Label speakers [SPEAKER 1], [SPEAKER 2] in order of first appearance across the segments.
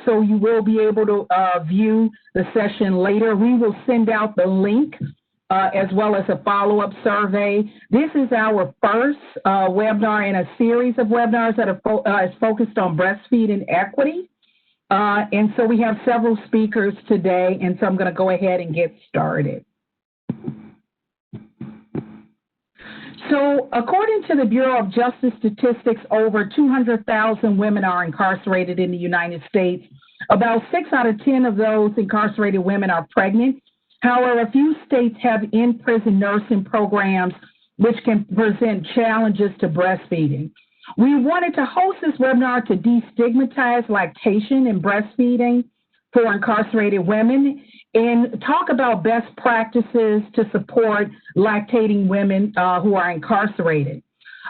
[SPEAKER 1] so you will be able to view the session later. We will send out the link as well as a follow-up survey. This is our first webinar in a series of webinars that is focused on breastfeeding equity. And so we have several speakers today, and so I'm going to go ahead and get started. So according to the Bureau of Justice Statistics, over 200,000 women are incarcerated in the United States. About 6 out of 10 of those incarcerated women are pregnant. However, a few states have in-prison nursing programs which can present challenges to breastfeeding. We wanted to host this webinar to destigmatize lactation and breastfeeding for incarcerated women and talk about best practices to support lactating women who are incarcerated.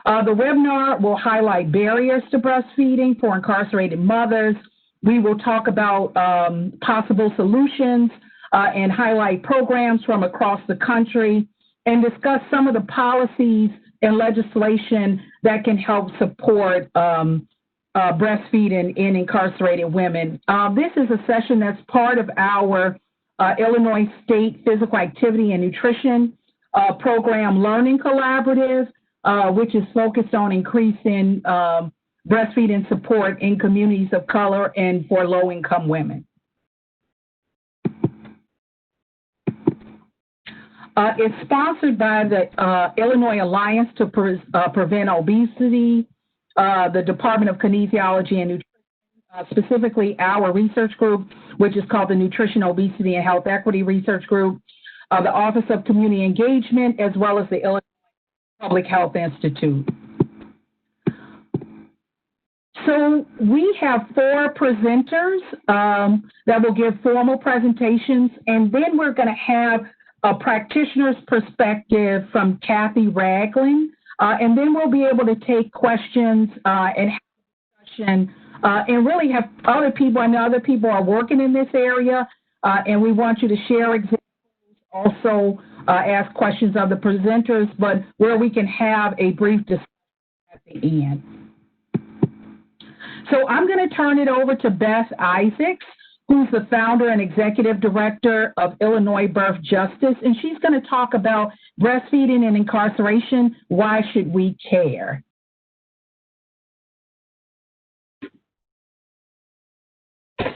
[SPEAKER 1] The webinar will highlight barriers to breastfeeding for incarcerated mothers. We will talk about possible solutions and highlight programs from across the country and discuss some of the policies and legislation that can help support breastfeeding in incarcerated women. This is a session that's part of our Illinois State Physical Activity and Nutrition Program Learning Collaborative, which is focused on increasing breastfeeding support in communities of color and for low-income women. It's sponsored by the Illinois Alliance to Prevent Obesity, the Department of Kinesiology and Nutrition, specifically our research group, which is called the Nutrition, Obesity, and Health Equity Research Group, the Office of Community Engagement, as well as the Illinois Public Health Institute. So we have 4 presenters that will give formal presentations, and then we're going to have a practitioner's perspective from Kathy Ragland, and then we'll be able to take questions and have a discussion and really have other people. I know other people are working in this area, and we want you to share examples, also ask questions of the presenters, but where we can have a brief discussion at the end. So I'm going to turn it over to Beth Isaacs, who's the founder and executive director of Illinois Birth Justice, and she's going to talk about breastfeeding and incarceration. Why should we care?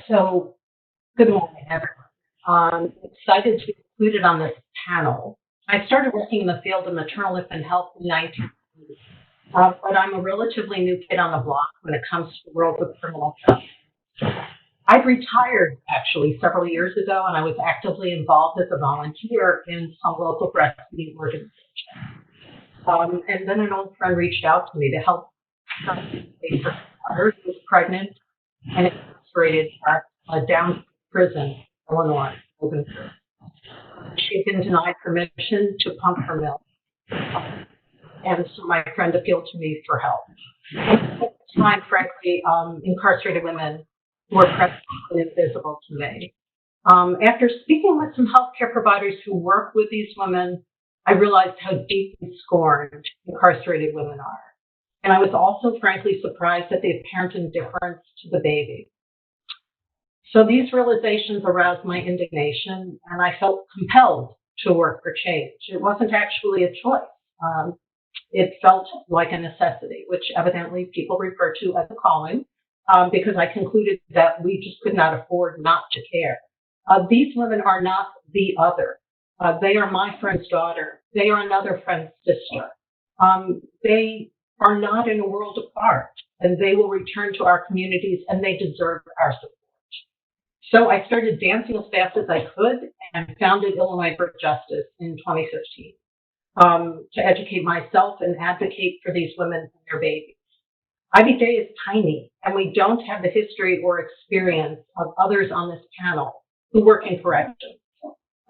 [SPEAKER 2] So, good morning, everyone. I'm excited to be included on this panel. I started working in the field of maternal infant health in 1980, but I'm a relatively new kid on the block when it comes to the world of criminal justice. I retired actually several years ago, and I was actively involved as a volunteer in some local breastfeeding organizations. And then an old friend reached out to me to help her daughter who was pregnant and incarcerated at down prison, Illinois. She had been denied permission to pump her milk, and so my friend appealed to me for help. At the time, frankly, incarcerated women were present and invisible to me. After speaking with some healthcare providers who work with these women, I realized how deeply scorned incarcerated women are. And I was also, frankly, surprised at the apparent indifference to the baby. So these realizations aroused my indignation, and I felt compelled to work for change. It wasn't actually a choice. It felt like a necessity, which evidently people refer to as a calling, because I concluded that we just could not afford not to care. These women are not the other. They are my friend's daughter. They are another friend's sister. They are not in a world apart, and they will return to our communities, and they deserve our support. So I started dancing as fast as I could and founded Illinois Birth Justice in 2015 to educate myself and advocate for these women and their babies. IBJ is tiny, and we don't have the history or experience of others on this panel who work in corrections.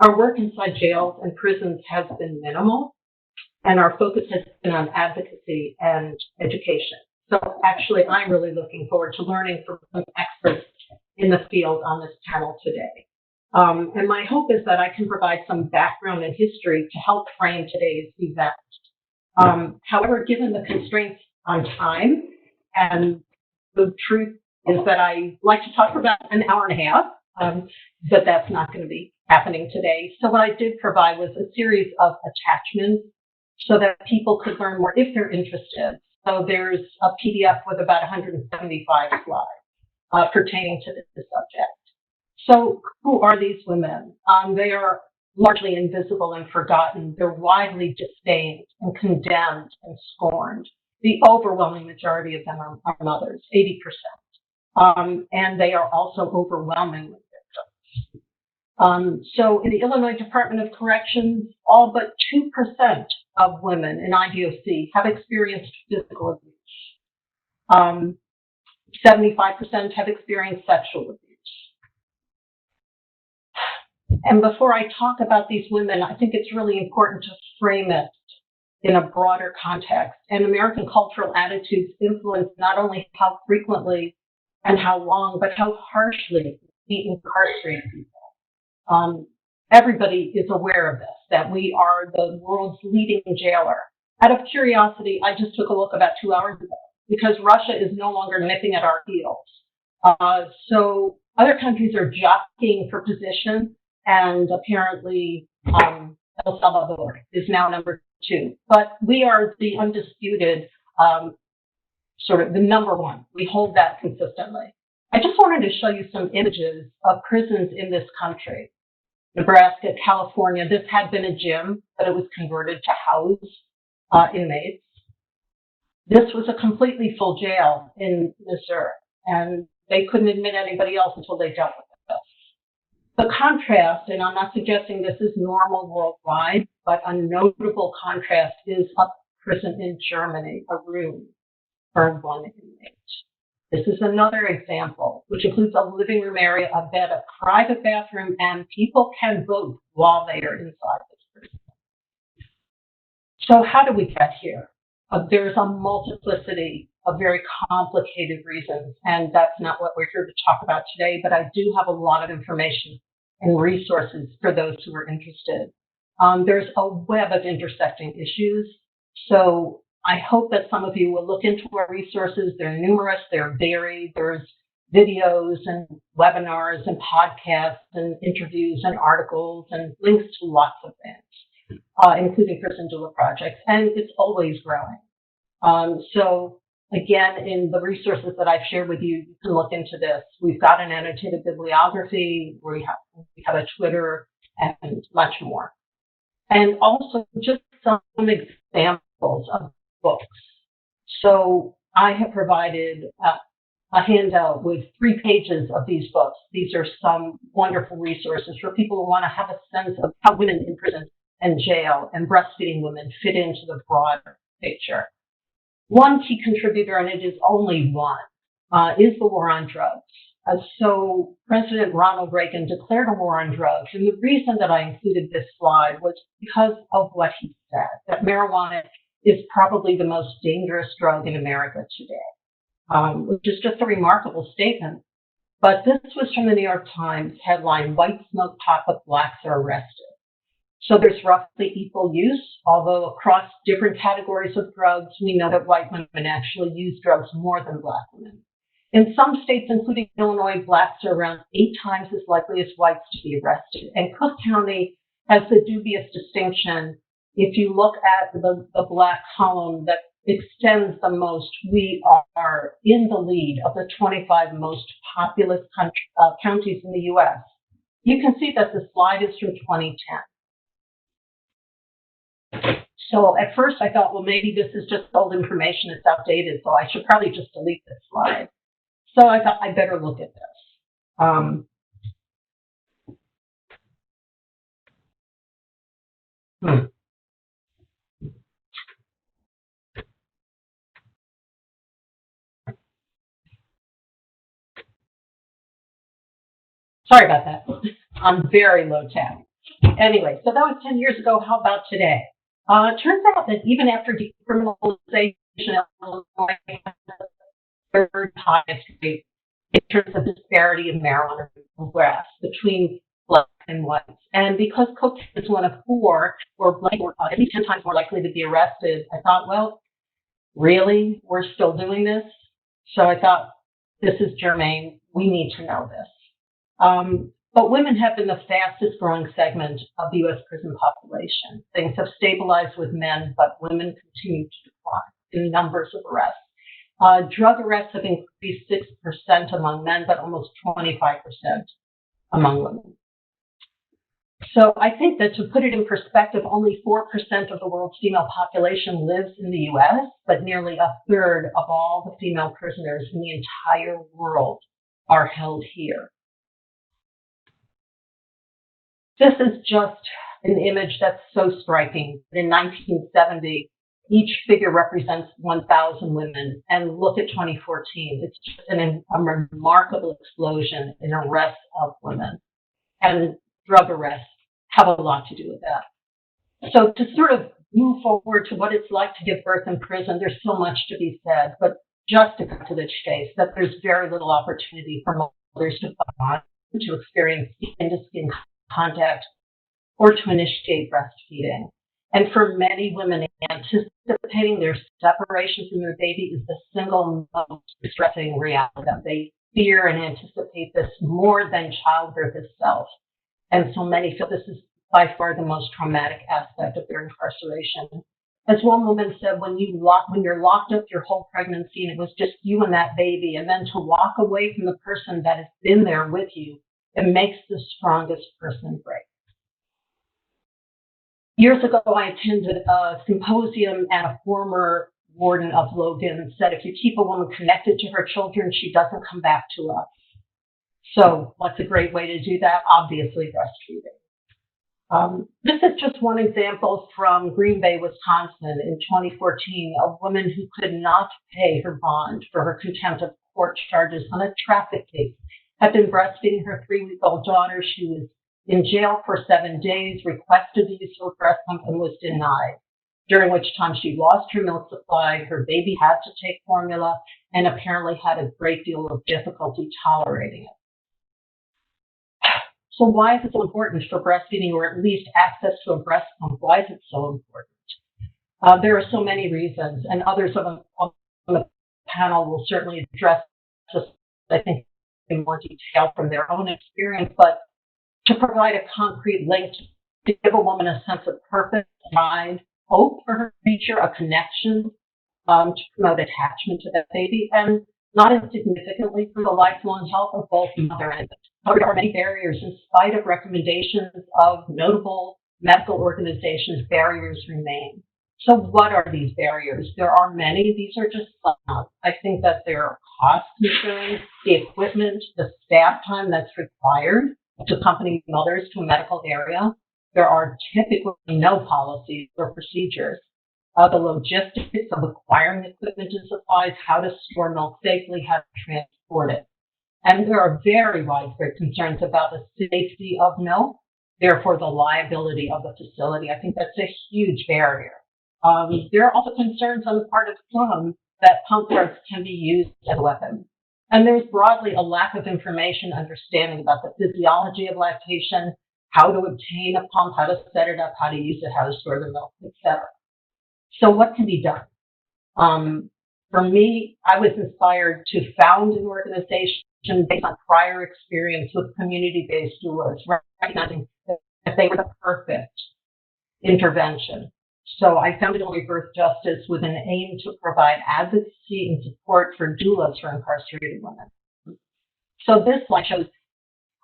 [SPEAKER 2] Our work inside jails and prisons has been minimal, and our focus has been on advocacy and education. So actually, I'm really looking forward to learning from some experts in the field on this panel today. And my hope is that I can provide some background and history to help frame today's event. However, given the constraints on time and the truth is that I like to talk for about an hour and a half, but that's not going to be happening today. So what I did provide was a series of attachments so that people could learn more if they're interested. So there's a PDF with about 175 slides pertaining to this subject. So who are these women? They are largely invisible and forgotten. They're widely disdained and condemned and scorned. The overwhelming majority of them are mothers, 80%. And they are also overwhelmingly victims. So in the Illinois Department of Corrections, all but 2% of women in IDOC have experienced physical abuse. 75% have experienced sexual abuse. And before I talk about these women, I think it's really important to frame it in a broader context. And American cultural attitudes influence not only how frequently and how long, but how harshly we incarcerate people. Everybody is aware of this, that we are the world's leading jailer. Out of curiosity, I just took a look about 2 hours ago because Russia is no longer nipping at our heels. So other countries are jockeying for position, and apparently El Salvador is now number 2. But we are the undisputed, sort of the number 1. We hold that consistently. I just wanted to show you some images of prisons in this country. Nebraska, California, this had been a gym, but it was converted to house inmates. This was a completely full jail in Missouri, and they couldn't admit anybody else until they dealt with this. The contrast, and I'm not suggesting this is normal worldwide, but a notable contrast is a prison in Germany, a room for 1 inmate. This is another example, which includes a living room area, a bed, a private bathroom, and people can vote while they are inside this prison. So how do we get here? There's a multiplicity of very complicated reasons, and that's not what we're here to talk about today, but I do have a lot of information and resources for those who are interested. There's a web of intersecting issues, so I hope that some of you will look into our resources. They're numerous, they're varied. There's videos and webinars and podcasts and interviews and articles and links to lots of things, including prison doula projects, and it's always growing. So again, in the resources that I've shared with you, you can look into this. We've got an annotated bibliography, we have a Twitter, and much more. And also just some examples of books. So I have provided a handout with 3 pages of these books. These are some wonderful resources for people who want to have a sense of how women in prison and jail and breastfeeding women fit into the broader picture. One key contributor, and it is only one, is the war on drugs. So President Ronald Reagan declared a war on drugs, and the reason that I included this slide was because of what he said, that marijuana is probably the most dangerous drug in America today, which is just a remarkable statement. But this was from the New York Times headline, "White Smoke Pop-Up Blacks Are Arrested." So there's roughly equal use, although across different categories of drugs, we know that white women actually use drugs more than Black women. In some states, including Illinois, Blacks are around 8 times as likely as whites to be arrested. And Cook County has the dubious distinction. If you look at the Black column that extends the most, we are in the lead of the 25 most populous counties in the U.S. You can see that the slide is from 2010. So at first I thought, well, maybe this is just old information, it's outdated, so I should probably just delete this slide. So I thought I better look at this. Sorry about that. I'm very low tech. Anyway, so that was 10 years ago. How about today? It turns out that even after decriminalization, Illinois has the 3rd highest rate in terms of disparity in marijuana arrests between Blacks and whites. And because Cook is one of 4, or Black, at least 10 times more likely to be arrested, I thought, well, really? We're still doing this? So I thought, this is germane. We need to know this. But women have been the fastest growing segment of the U.S. prison population. Things have stabilized with men, but women continue to decline in numbers of arrests. Drug arrests have increased 6% among men, but almost 25% among women. So I think that to put it in perspective, only 4% of the world's female population lives in the U.S., but nearly a third of all the female prisoners in the entire world are held here. This is just an image that's so striking. In 1970, each figure represents 1,000 women. And look at 2014. It's just a remarkable explosion in arrests of women. And drug arrests have a lot to do with that. So to sort of move forward to what it's like to give birth in prison, there's so much to be said. But just to cut to the chase, that there's very little opportunity for mothers to bond, to experience skin-to-skin contact, or to initiate breastfeeding. And for many women, anticipating their separation from their baby is the single most distressing reality. They fear and anticipate this more than childbirth itself. And so many feel this is by far the most traumatic aspect of their incarceration. As one woman said, when you're locked up your whole pregnancy and it was just you and that baby, and then to walk away from the person that has been there with you, it makes the strongest person break. Years ago, I attended a symposium, and a former warden of Logan said, if you keep a woman connected to her children, she doesn't come back to us. So what's a great way to do that? Obviously, breastfeeding. This is just one example from Green Bay, Wisconsin in 2014, a woman who could not pay her bond for her contempt of court charges on a traffic case, had been breastfeeding her 3-week-old daughter. She was in jail for 7 days, requested the use of a breast pump, and was denied, during which time she lost her milk supply, her baby had to take formula, and apparently had a great deal of difficulty tolerating it. So why is it so important for breastfeeding, or at least access to a breast pump? Why is it so important? There are so many reasons, and others on the panel will certainly address this, I think, in more detail from their own experience, but to provide a concrete link, to give a woman a sense of purpose, pride, hope for her future, a connection, to promote attachment to that baby, and not insignificantly for the lifelong health of both mother and infant. However, there are many barriers. In spite of recommendations of notable medical organizations, barriers remain. So what are these barriers? There are many. These are just some. I think that there are cost concerns, the equipment, the staff time that's required to accompany mothers to a medical area. There are typically no policies or procedures. The logistics of acquiring equipment and supplies, how to store milk safely, how to transport it. And there are very widespread concerns about the safety of milk, therefore the liability of the facility. I think that's a huge barrier. There are also concerns on the part of some that pump drugs can be used as a weapon. And there's broadly a lack of information, understanding about the physiology of lactation, how to obtain a pump, how to set it up, how to use it, how to store the milk, etc. So what can be done? For me, I was inspired to found an organization based on prior experience with community-based doulas, recognizing that they were the perfect intervention. So I founded Only Birth Justice with an aim to provide advocacy and support for doulas for incarcerated women. So this slide shows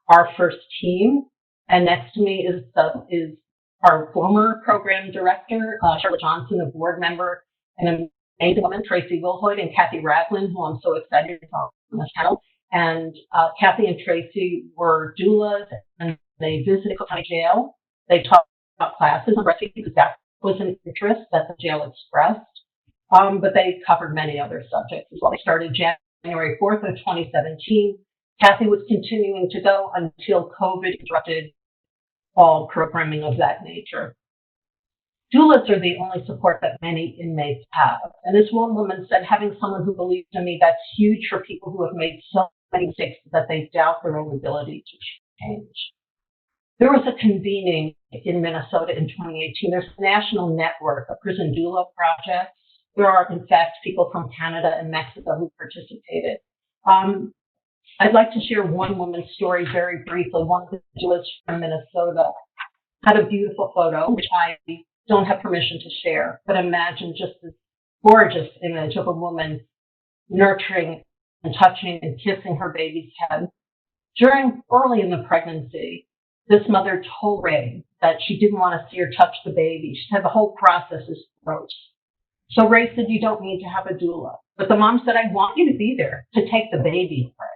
[SPEAKER 2] our first team, and next to me is our former program director, Charlotte Johnson, a board member, and an amazing woman, Tracy Wilhoyd, and Kathy Ragland, who I'm so excited to talk on this panel. And Kathy and Tracy were doulas, and they visited Cook County Jail. They taught classes on breastfeeding because that was an interest that the jail expressed, but they covered many other subjects as well. They started January 4th of 2017. Kathy was continuing to go until COVID interrupted all programming of that nature. Doulas are the only support that many inmates have. And this one woman said, having someone who believes in me, that's huge for people who have made so many mistakes that they doubt their own ability to change. There was a convening in Minnesota in 2018. There's a national network of prison doula projects. There are, in fact, people from Canada and Mexico who participated. I'd like to share one woman's story very briefly. One of the doulas from Minnesota had a beautiful photo, which I don't have permission to share, but imagine just this gorgeous image of a woman nurturing and touching and kissing her baby's head. Early in the pregnancy, this mother told Ray that she didn't want to see or touch the baby. She said the whole process is gross. So Ray said, you don't need to have a doula. But the mom said, I want you to be there to take the baby away.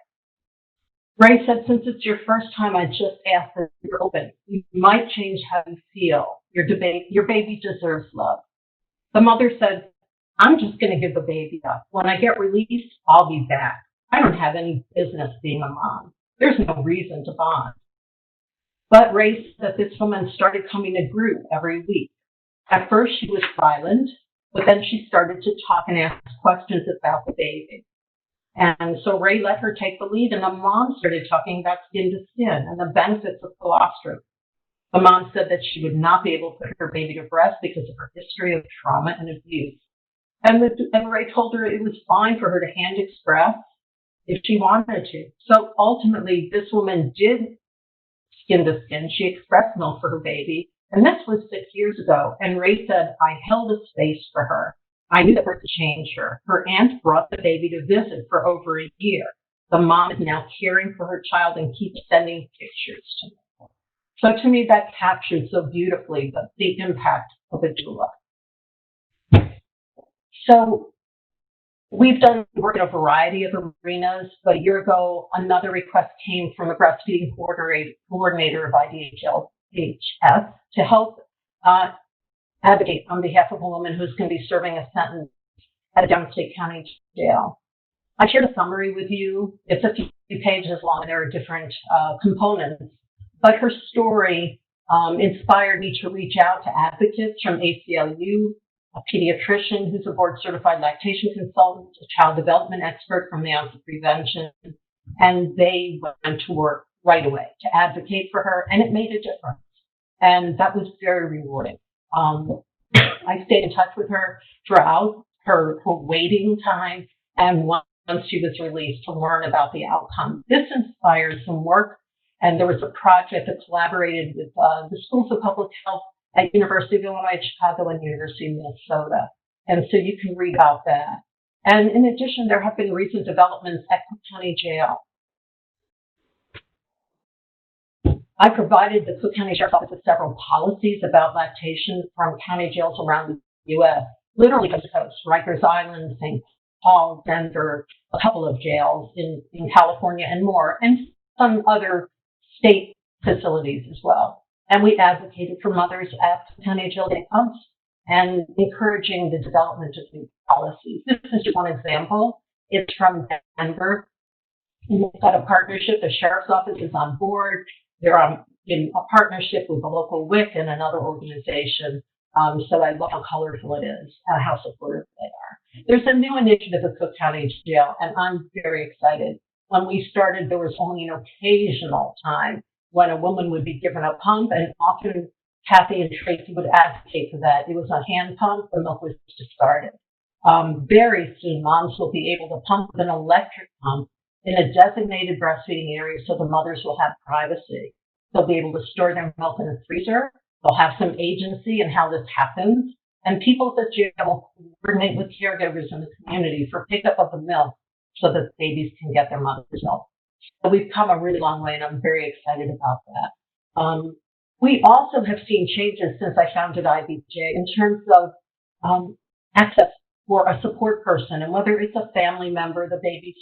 [SPEAKER 2] Ray said, since it's your first time, I just ask that you're open. You might change how you feel. Your baby deserves love. The mother said, I'm just going to give the baby up. When I get released, I'll be back. I don't have any business being a mom. There's no reason to bond. But Ray said that this woman started coming to group every week. At first, she was silent, but then she started to talk and ask questions about the baby. And so Ray let her take the lead, and the mom started talking about skin to skin and the benefits of colostrum. The mom said that she would not be able to put her baby to breast because of her history of trauma and abuse. And Ray told her it was fine for her to hand express if she wanted to. So ultimately, this woman did skin to skin. She expressed milk for her baby. And this was 6 years ago. And Ray said, I held a space for her. I knew that it would change her. Her aunt brought the baby to visit for over a year. The mom is now caring for her child and keeps sending pictures to me. So to me, that captured so beautifully the impact of a doula. So we've done work in a variety of arenas, but a year ago, another request came from a breastfeeding coordinator of IDHS to help advocate on behalf of a woman who's going to be serving a sentence at a downstate county jail. I shared a summary with you. It's a few pages long. There are different components, but her story inspired me to reach out to advocates from ACLU, a pediatrician who's a board-certified lactation consultant, a child development expert from the Office of Prevention, and they went to work right away to advocate for her, and it made a difference. And that was very rewarding. I stayed in touch with her throughout her waiting time, and once she was released, to learn about the outcome. This inspired some work, and there was a project that collaborated with the Schools of Public Health at University of Illinois, Chicago, and University of Minnesota. And so you can read about that. And in addition, there have been recent developments at Cook County Jail. I provided the Cook County Sheriff's Office with several policies about lactation from county jails around the U.S., literally coast to coast, Rikers Island, St. Paul, Denver, a couple of jails in California and more, and some other state facilities as well. And we advocated for mothers at county jail day pumps and encouraging the development of new policies. This is just one example. It's from Denver. We've got a partnership. The sheriff's office is on board. They're in a partnership with the local WIC and another organization. So I love how colorful it is, how supportive they are. There's a new initiative at Cook County Jail, and I'm very excited. When we started, there was only an occasional time when a woman would be given a pump, and often Kathy and Tracy would advocate for that. It was a hand pump, the milk was discarded. Very soon, moms will be able to pump with an electric pump in a designated breastfeeding area so the mothers will have privacy. They'll be able to store their milk in a freezer. They'll have some agency in how this happens. And people at the jail will coordinate with caregivers in the community for pickup of the milk so that babies can get their mother's milk. So we've come a really long way, and I'm very excited about that. We also have seen changes since I founded IBJ in terms of access for a support person, and whether it's a family member, the baby's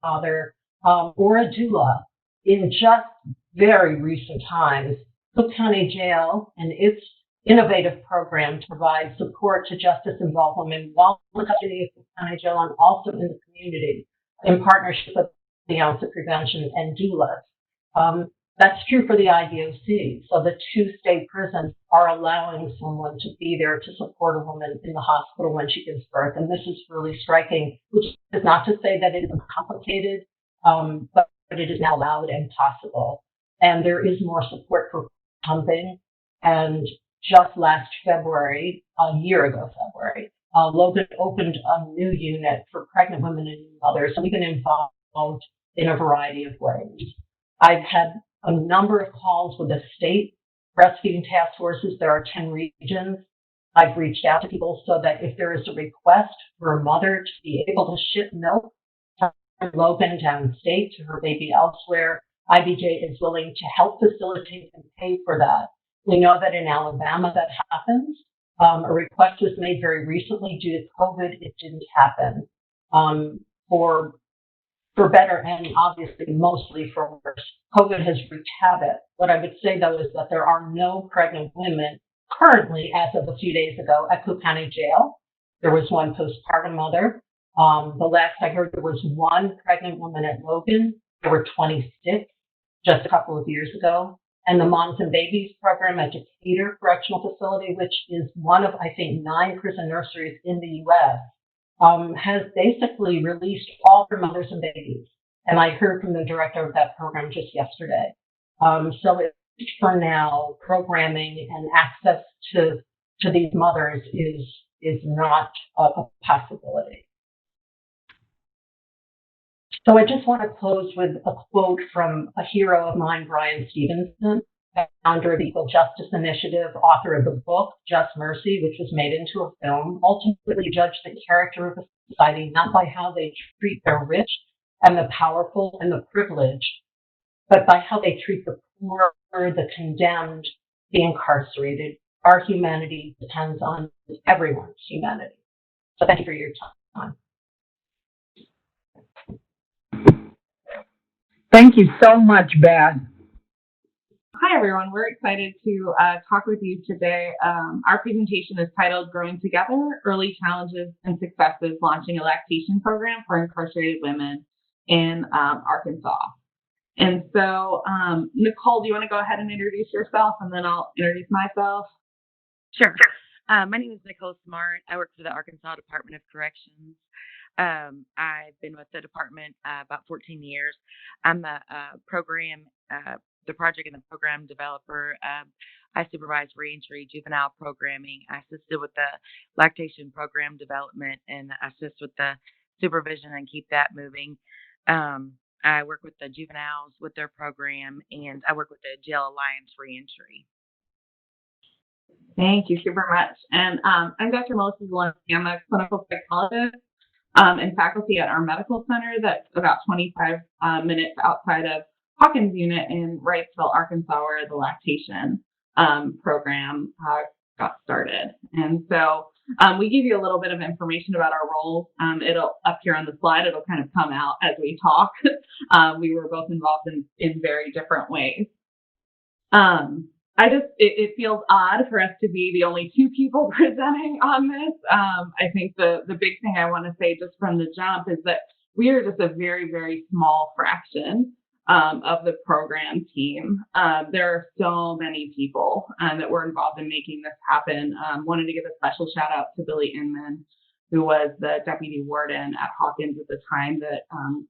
[SPEAKER 2] father, or a doula. In just very recent times, Cook County Jail and its innovative program provides support to justice-involved women while in the custody of Cook County Jail and also in the community in partnership with the Office of Prevention and doulas. That's true for the IDOC. So the 2 state prisons are allowing someone to be there to support a woman in the hospital when she gives birth. And this is really striking, which is not to say that it isn't complicated, but it is now allowed and possible. And there is more support for pumping. And just last February, a year ago February, Logan opened a new unit for pregnant women and mothers. And we've been involved involved in a variety of ways. I've had a number of calls with the state breastfeeding task forces. There are 10 regions. I've reached out to people so that if there is a request for a mother to be able to ship milk from Logan downstate to her baby elsewhere, IBJ is willing to help facilitate and pay for that. We know that in Alabama that happens. A request was made very recently due to COVID. It didn't happen for better and obviously mostly for worse. COVID has wreaked havoc. What I would say though is that there are no pregnant women currently, as of a few days ago, at Cook County Jail. There was one postpartum mother. The last I heard, there was one pregnant woman at Logan. There were 26 just a couple of years ago. And the Moms and Babies program at Decatur Correctional Facility, which is one of, I think, 9 prison nurseries in the U.S., has basically released all their mothers and babies. And I heard from the director of that program just yesterday. So it's, for now, programming and access to these mothers is not a possibility. So I just want to close with a quote from a hero of mine, Brian Stevenson, founder of the Equal Justice Initiative, author of the book, Just Mercy, which was made into a film. Ultimately judge the character of a society not by how they treat the rich and the powerful and the privileged, but by how they treat the poor, the condemned, the incarcerated. Our humanity depends on everyone's humanity. So thank you for your time.
[SPEAKER 1] Thank you so much, Beth.
[SPEAKER 3] Hi, everyone. We're excited to talk with you today. Our presentation is titled Growing Together, Early Challenges and Successes Launching a Lactation Program for Incarcerated Women in Arkansas. And so, Nicole, do you want to go ahead and introduce yourself, and then I'll introduce myself?
[SPEAKER 4] Sure. My name is Nicole Smart. I work for the Arkansas Department of Corrections. I've been with the department about 14 years. I'm the the project and the program developer. I supervise reentry juvenile programming. I assisted with the lactation program development and assist with the supervision and keep that moving. I work with the juveniles with their program, and I work with the Jail Alliance Reentry.
[SPEAKER 3] Thank you super much. And I'm Dr. Melissa Zelensky. I'm a clinical psychologist and faculty at our medical center that's about 25 minutes outside of Hawkins Unit in Wrightsville, Arkansas, where the lactation program got started. And so we give you a little bit of information about our roles. It'll up here on the slide. It'll kind of come out as we talk. We were both involved in very different ways. It feels odd for us to be the only 2 people presenting on this. I think the big thing I want to say just from the jump is that we are just a very, very small fraction of the program team. There are so many people that were involved in making this happen. Wanted to give a special shout out to Billy Inman, who was the deputy warden at Hawkins at the time that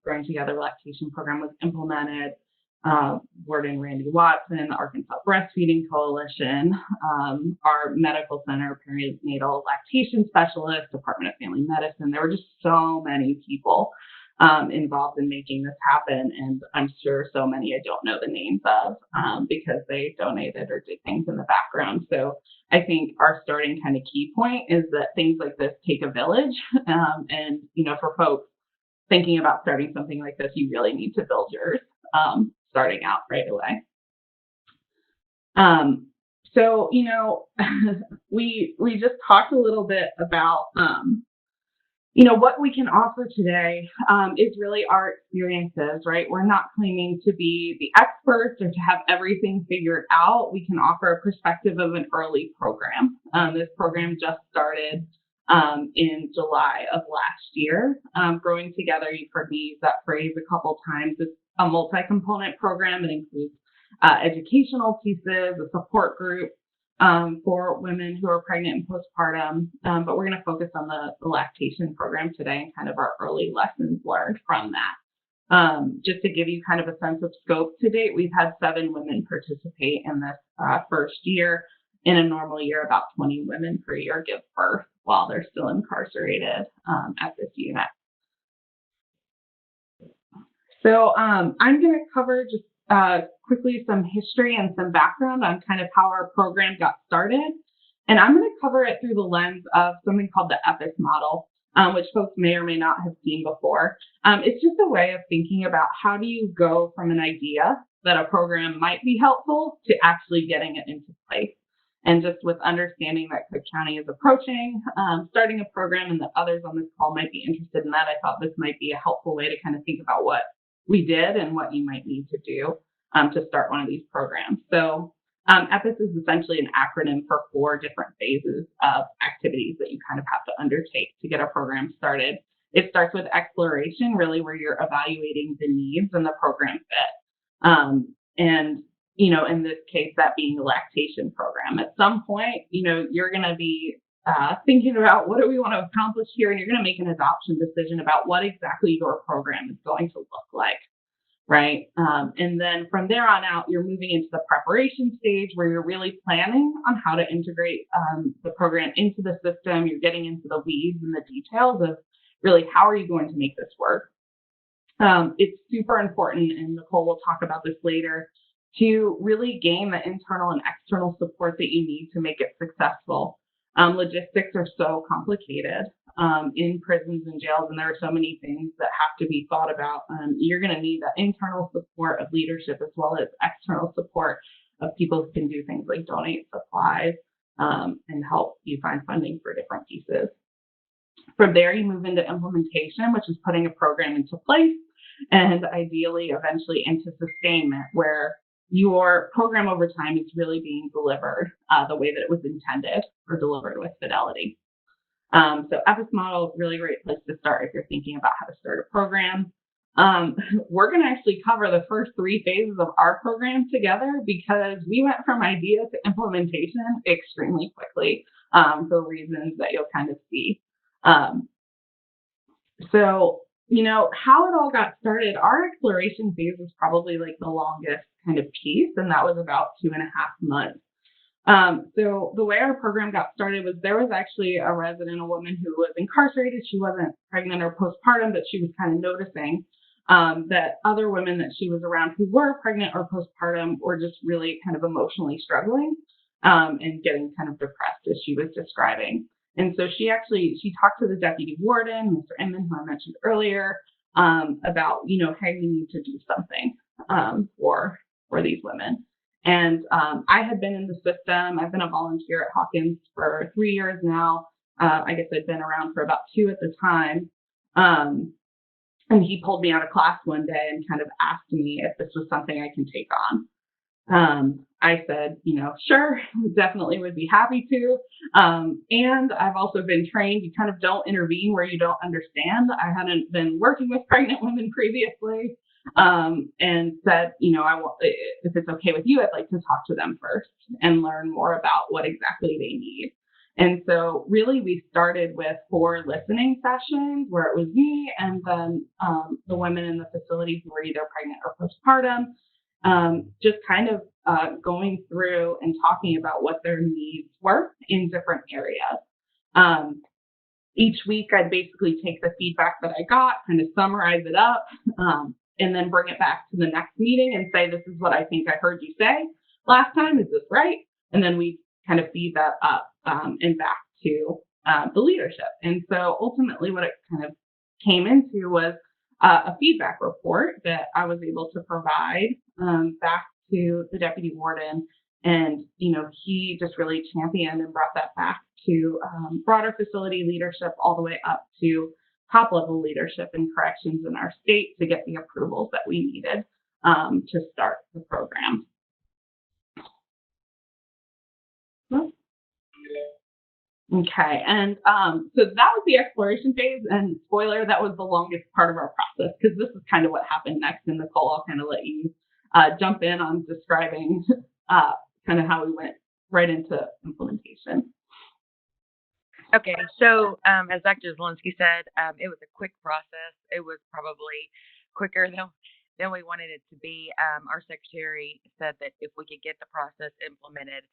[SPEAKER 3] Growing Together Lactation Program was implemented. Warden Randy Watson, the Arkansas Breastfeeding Coalition, our medical center, perinatal lactation specialist, Department of Family Medicine. There were just so many people involved in making this happen, and I'm sure so many I don't know the names of because they donated or did things in the background. So I think our starting kind of key point is that things like this take a village, and for folks thinking about starting something like this, you really need to build yours starting out right away. So we just talked a little bit about what we can offer today is really our experiences, right? We're not claiming to be the experts or to have everything figured out. We can offer a perspective of an early program. This program just started in July of last year. Growing Together, you've heard me use that phrase a couple times. It's a multi-component program. It includes educational pieces, a support group for women who are pregnant and postpartum. But we're going to focus on the lactation program today and kind of our early lessons learned from that. Just to give you kind of a sense of scope to date, we've had 7 women participate in this first year. In a normal year, about 20 women per year give birth while they're still incarcerated at this unit. So I'm going to cover just quickly some history and some background on kind of how our program got started. And I'm going to cover it through the lens of something called the EPIS model, which folks may or may not have seen before. It's just a way of thinking about how do you go from an idea that a program might be helpful to actually getting it into place. And just with understanding that Cook County is approaching starting a program and that others on this call might be interested in that, I thought this might be a helpful way to kind of think about what we did and what you might need to do to start one of these programs. So EPIS is essentially an acronym for 4 different phases of activities that you kind of have to undertake to get a program started. It starts with exploration, really where you're evaluating the needs and the program fit. And in this case, that being the lactation program. At some point, you're going to be thinking about what do we want to accomplish here, and you're going to make an adoption decision about what exactly your program is going to look like, right? And then from there on out, you're moving into the preparation stage where you're really planning on how to integrate the program into the system. You're getting into the weeds and the details of really how are you going to make this work. It's super important, and Nicole will talk about this later, to really gain the internal and external support that you need to make it successful. Logistics are so complicated in prisons and jails, and there are so many things that have to be thought about. You're going to need the internal support of leadership as well as external support of people who can do things like donate supplies and help you find funding for different pieces. From there, you move into implementation, which is putting a program into place, and ideally eventually into sustainment, where your program over time is really being delivered the way that it was intended or delivered with fidelity. So EPIS model, really great place to start if you're thinking about how to start a program. We're going to actually cover the first 3 phases of our program together because we went from idea to implementation extremely quickly for reasons that you'll kind of see. So how it all got started, our exploration phase was probably like the longest kind of piece, and that was about 2.5 months. So the way our program got started was there was actually a resident, a woman who was incarcerated. She wasn't pregnant or postpartum, but she was kind of noticing that other women that she was around who were pregnant or postpartum were just really kind of emotionally struggling and getting kind of depressed, as she was describing. And so she talked to the deputy warden, Mr. Inman, who I mentioned earlier, about, hey, we need to do something for these women. And I had been in the system. I've been a volunteer at Hawkins for 3 years now. I guess I'd been around for about 2 at the time. And he pulled me out of class one day and kind of asked me if this was something I can take on. I said, sure, definitely would be happy to. And I've also been trained, you kind of don't intervene where you don't understand. I hadn't been working with pregnant women previously, and said, if it's okay with you, I'd like to talk to them first and learn more about what exactly they need. And so really we started with 4 listening sessions where it was me and then the women in the facility who were either pregnant or postpartum, just kind of going through and talking about what their needs were in different areas. Each week, I'd basically take the feedback that I got, kind of summarize it up, and then bring it back to the next meeting and say, this is what I think I heard you say last time. Is this right? And then we kind of feed that up and back to the leadership. And so ultimately what it kind of came into was a feedback report that I was able to provide back to the deputy warden. And, he just really championed and brought that back to broader facility leadership all the way up to top level leadership in corrections in our state to get the approvals that we needed to start the program. Okay, and so that was the exploration phase, and spoiler, that was the longest part of our process because this is kind of what happened next. And Nicole, I'll kind of let you jump in on describing kind of how we went right into implementation.
[SPEAKER 4] Okay, so as Dr. Zielinski said, it was a quick process. It was probably quicker than we wanted it to be. Our secretary said that if we could get the process implemented,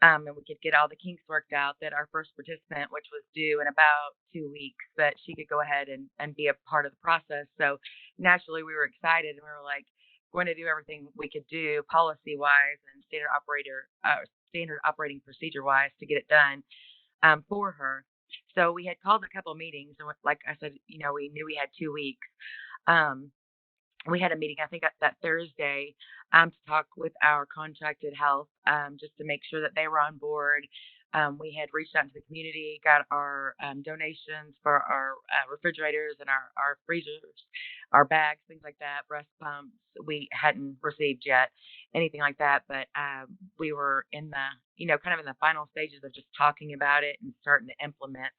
[SPEAKER 4] and we could get all the kinks worked out, that our first participant, which was due in about 2 weeks, that she could go ahead and be a part of the process. So naturally we were excited and we were like going to do everything we could do policy wise and standard operating procedure wise to get it done for her. So we had called a couple meetings, and like I said, we knew we had 2 weeks. Um, we had a meeting, I think, that Thursday to talk with our contracted health just to make sure that they were on board. We had reached out to the community, got our donations for our refrigerators and our freezers, our bags, things like that, breast pumps. We hadn't received yet anything like that, but we were in the, kind of in the final stages of just talking about it and starting to implement.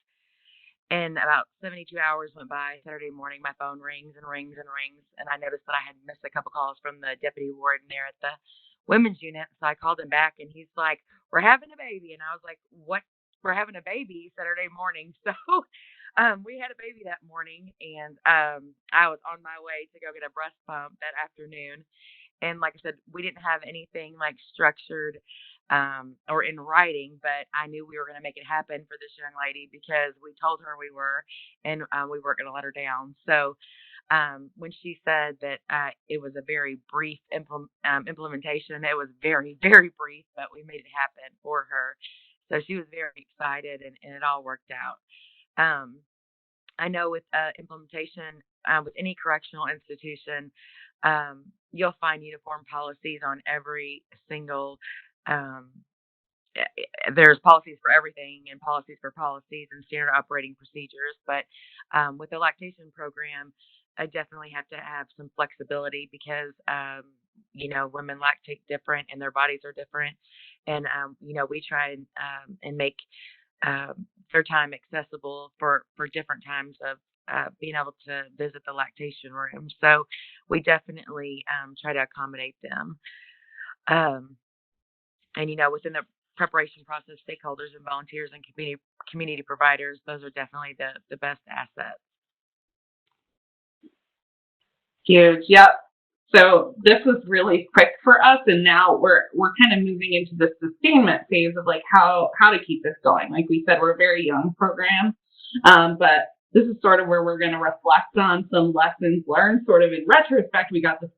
[SPEAKER 4] And about 72 hours went by. Saturday morning, my phone rings and rings and rings. And I noticed that I had missed a couple calls from the deputy warden there at the women's unit. So I called him back and he's like, "We're having a baby." And I was like, "What? We're having a baby Saturday morning." So we had a baby that morning. And I was on my way to go get a breast pump that afternoon. And like I said, we didn't have anything like structured or in writing, but I knew we were going to make it happen for this young lady because we told her we were, and we weren't going to let her down. So when she said that it was a very brief implementation, it was very, very brief, but we made it happen for her. So she was very excited, and it all worked out. Um, I know with implementation with any correctional institution, you'll find uniform policies on every single. Um, there's policies for everything and policies for policies and standard operating procedures. But with the lactation program, I definitely have to have some flexibility because women lactate different and their bodies are different, and we try and make their time accessible for different times of being able to visit the lactation room. So we definitely try to accommodate them. Um, and within the preparation process, stakeholders and volunteers and community providers, those are definitely the best assets.
[SPEAKER 3] Huge. Yep. So this was really quick for us, and now we're kind of moving into the sustainment phase of like how to keep this going. Like we said, we're a very young program, but this is sort of where we're going to reflect on some lessons learned. Sort of in retrospect, we got this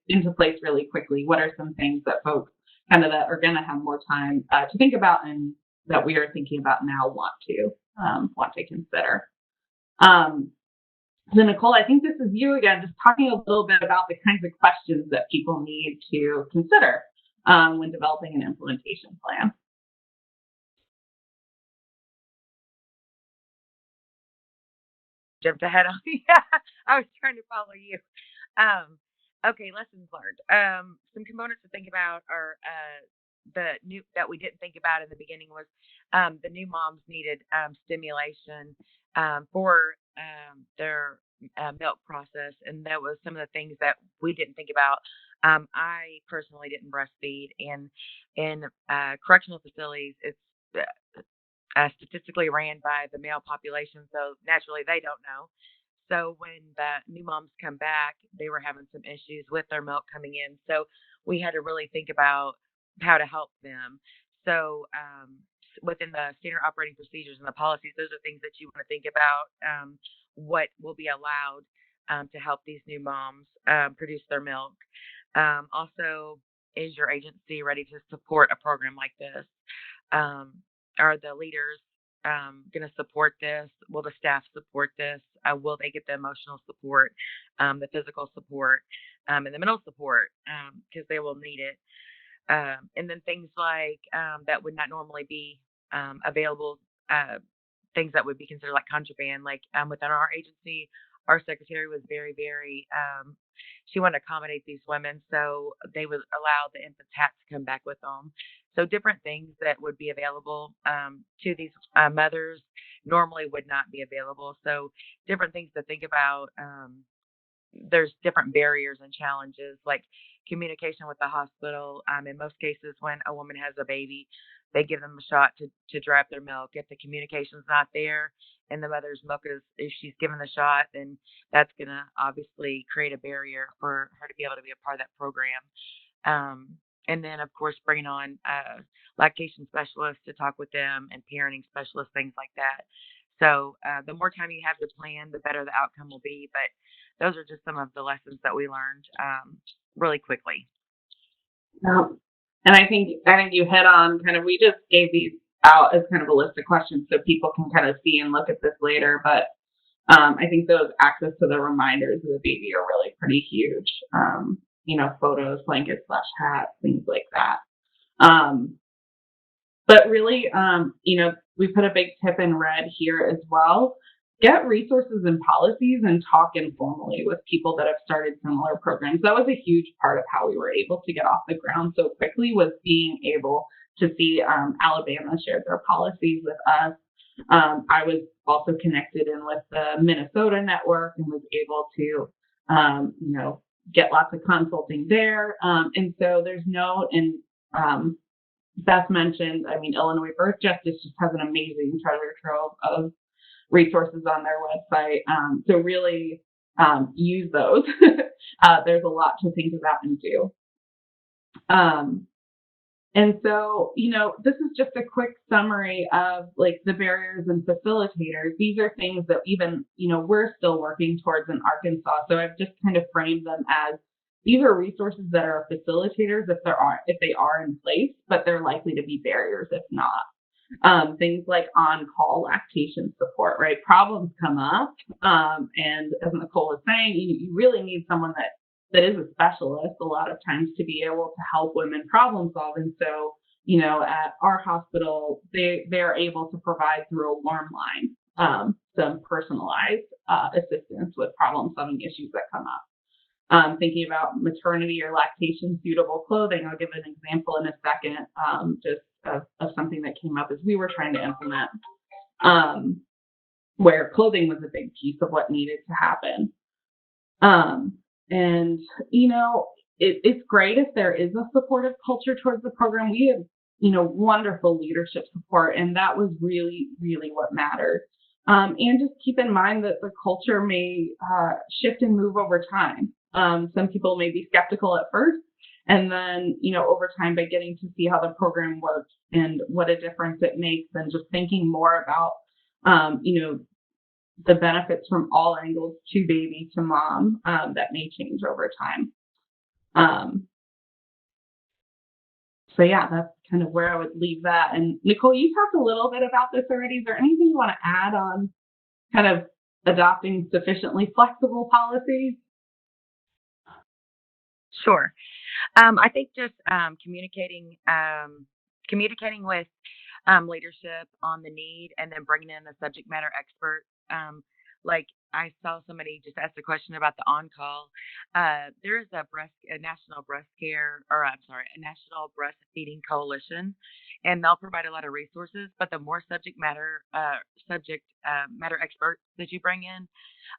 [SPEAKER 3] into place really quickly. What are some things that folks kind of that are going to have more time to think about, and that we are thinking about now want to consider? So Nicole, I think this is you again, just talking a little bit about the kinds of questions that people need to consider when developing an implementation plan.
[SPEAKER 4] Jumped ahead on me. Yeah, I was trying to follow you. Okay, lessons learned. Some components to think about are the new that we didn't think about in the beginning was the new moms needed stimulation for their milk process, and that was some of the things that we didn't think about. I personally didn't breastfeed, and in correctional facilities, it's statistically ran by the male population, so naturally they don't know. So when the new moms come back, they were having some issues with their milk coming in. So we had to really think about how to help them. So within the standard operating procedures and the policies, those are things that you want to think about. What will be allowed to help these new moms produce their milk? Also, is your agency ready to support a program like this? Are the leaders going to support this? Will the staff support this? Will they get the emotional support, the physical support, and the mental support because they will need it? And then things like that would not normally be available, things that would be considered like contraband, like within our agency, our secretary was very, very, she wanted to accommodate these women, so they would allow the infant's hat to come back with them. So different things that would be available to these mothers normally would not be available. So different things to think about. There's different barriers and challenges like communication with the hospital. In most cases, when a woman has a baby, they give them a shot to dry up their milk. If the communication's not there and the mother's milk if she's given the shot, then that's going to obviously create a barrier for her to be able to be a part of that program. And then, of course, bringing on lactation specialists to talk with them and parenting specialists, things like that. So the more time you have to plan, the better the outcome will be. But those are just some of the lessons that we learned really quickly.
[SPEAKER 3] Yeah. And I think you hit on kind of, we just gave these out as kind of a list of questions so people can kind of see and look at this later. But I think those access to the reminders of the baby are really pretty huge. Photos, blankets, hats, things like that. But really, we put a big tip in red here as well. Get resources and policies and talk informally with people that have started similar programs. That was a huge part of how we were able to get off the ground so quickly, was being able to see Alabama shared their policies with us. I was also connected in with the Minnesota network and was able to, get lots of consulting there. And so there's Beth mentioned, Illinois Birth Justice just has an amazing treasure trove of resources on their website. So really use those. There's a lot to think about and do. And so, this is just a quick summary of like the barriers and facilitators. These are things that even, we're still working towards in Arkansas. So I've just kind of framed them as these are resources that are facilitators if they are in place, but they're likely to be barriers if not. Things like on-call lactation support, right? Problems come up, and as Nicole was saying, you really need someone that is a specialist a lot of times to be able to help women problem solve. And so, at our hospital, they're able to provide through a warm line some personalized assistance with problem solving issues that come up. Thinking about maternity or lactation suitable clothing, I'll give an example in a second, just of something that came up as we were trying to implement, where clothing was a big piece of what needed to happen. And, it's great if there is a supportive culture towards the program. We have, wonderful leadership support, and that was really, really what mattered. And just keep in mind that the culture may shift and move over time. Some people may be skeptical at first, and then, over time, by getting to see how the program works and what a difference it makes, and just thinking more about, the benefits from all angles to baby to mom, that may change over time. So yeah, that's kind of where I would leave that. And Nicole, you talked a little bit about this already. Is there anything you want to add on kind of adopting sufficiently flexible policies?
[SPEAKER 4] Sure. I think just communicating with leadership on the need, and then bringing in a subject matter expert. Like I saw somebody just ask a question about the on-call. There is a national a national breastfeeding coalition, and they'll provide a lot of resources. But the more subject matter experts that you bring in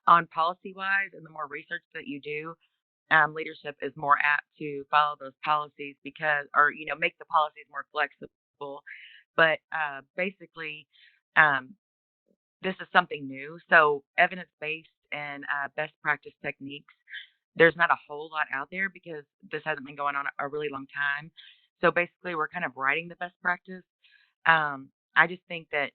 [SPEAKER 4] on policy wise, and the more research that you do, leadership is more apt to follow those policies make the policies more flexible. But basically, this is something new. So evidence-based and best practice techniques, there's not a whole lot out there because this hasn't been going on a really long time. So basically, we're kind of writing the best practice. I just think that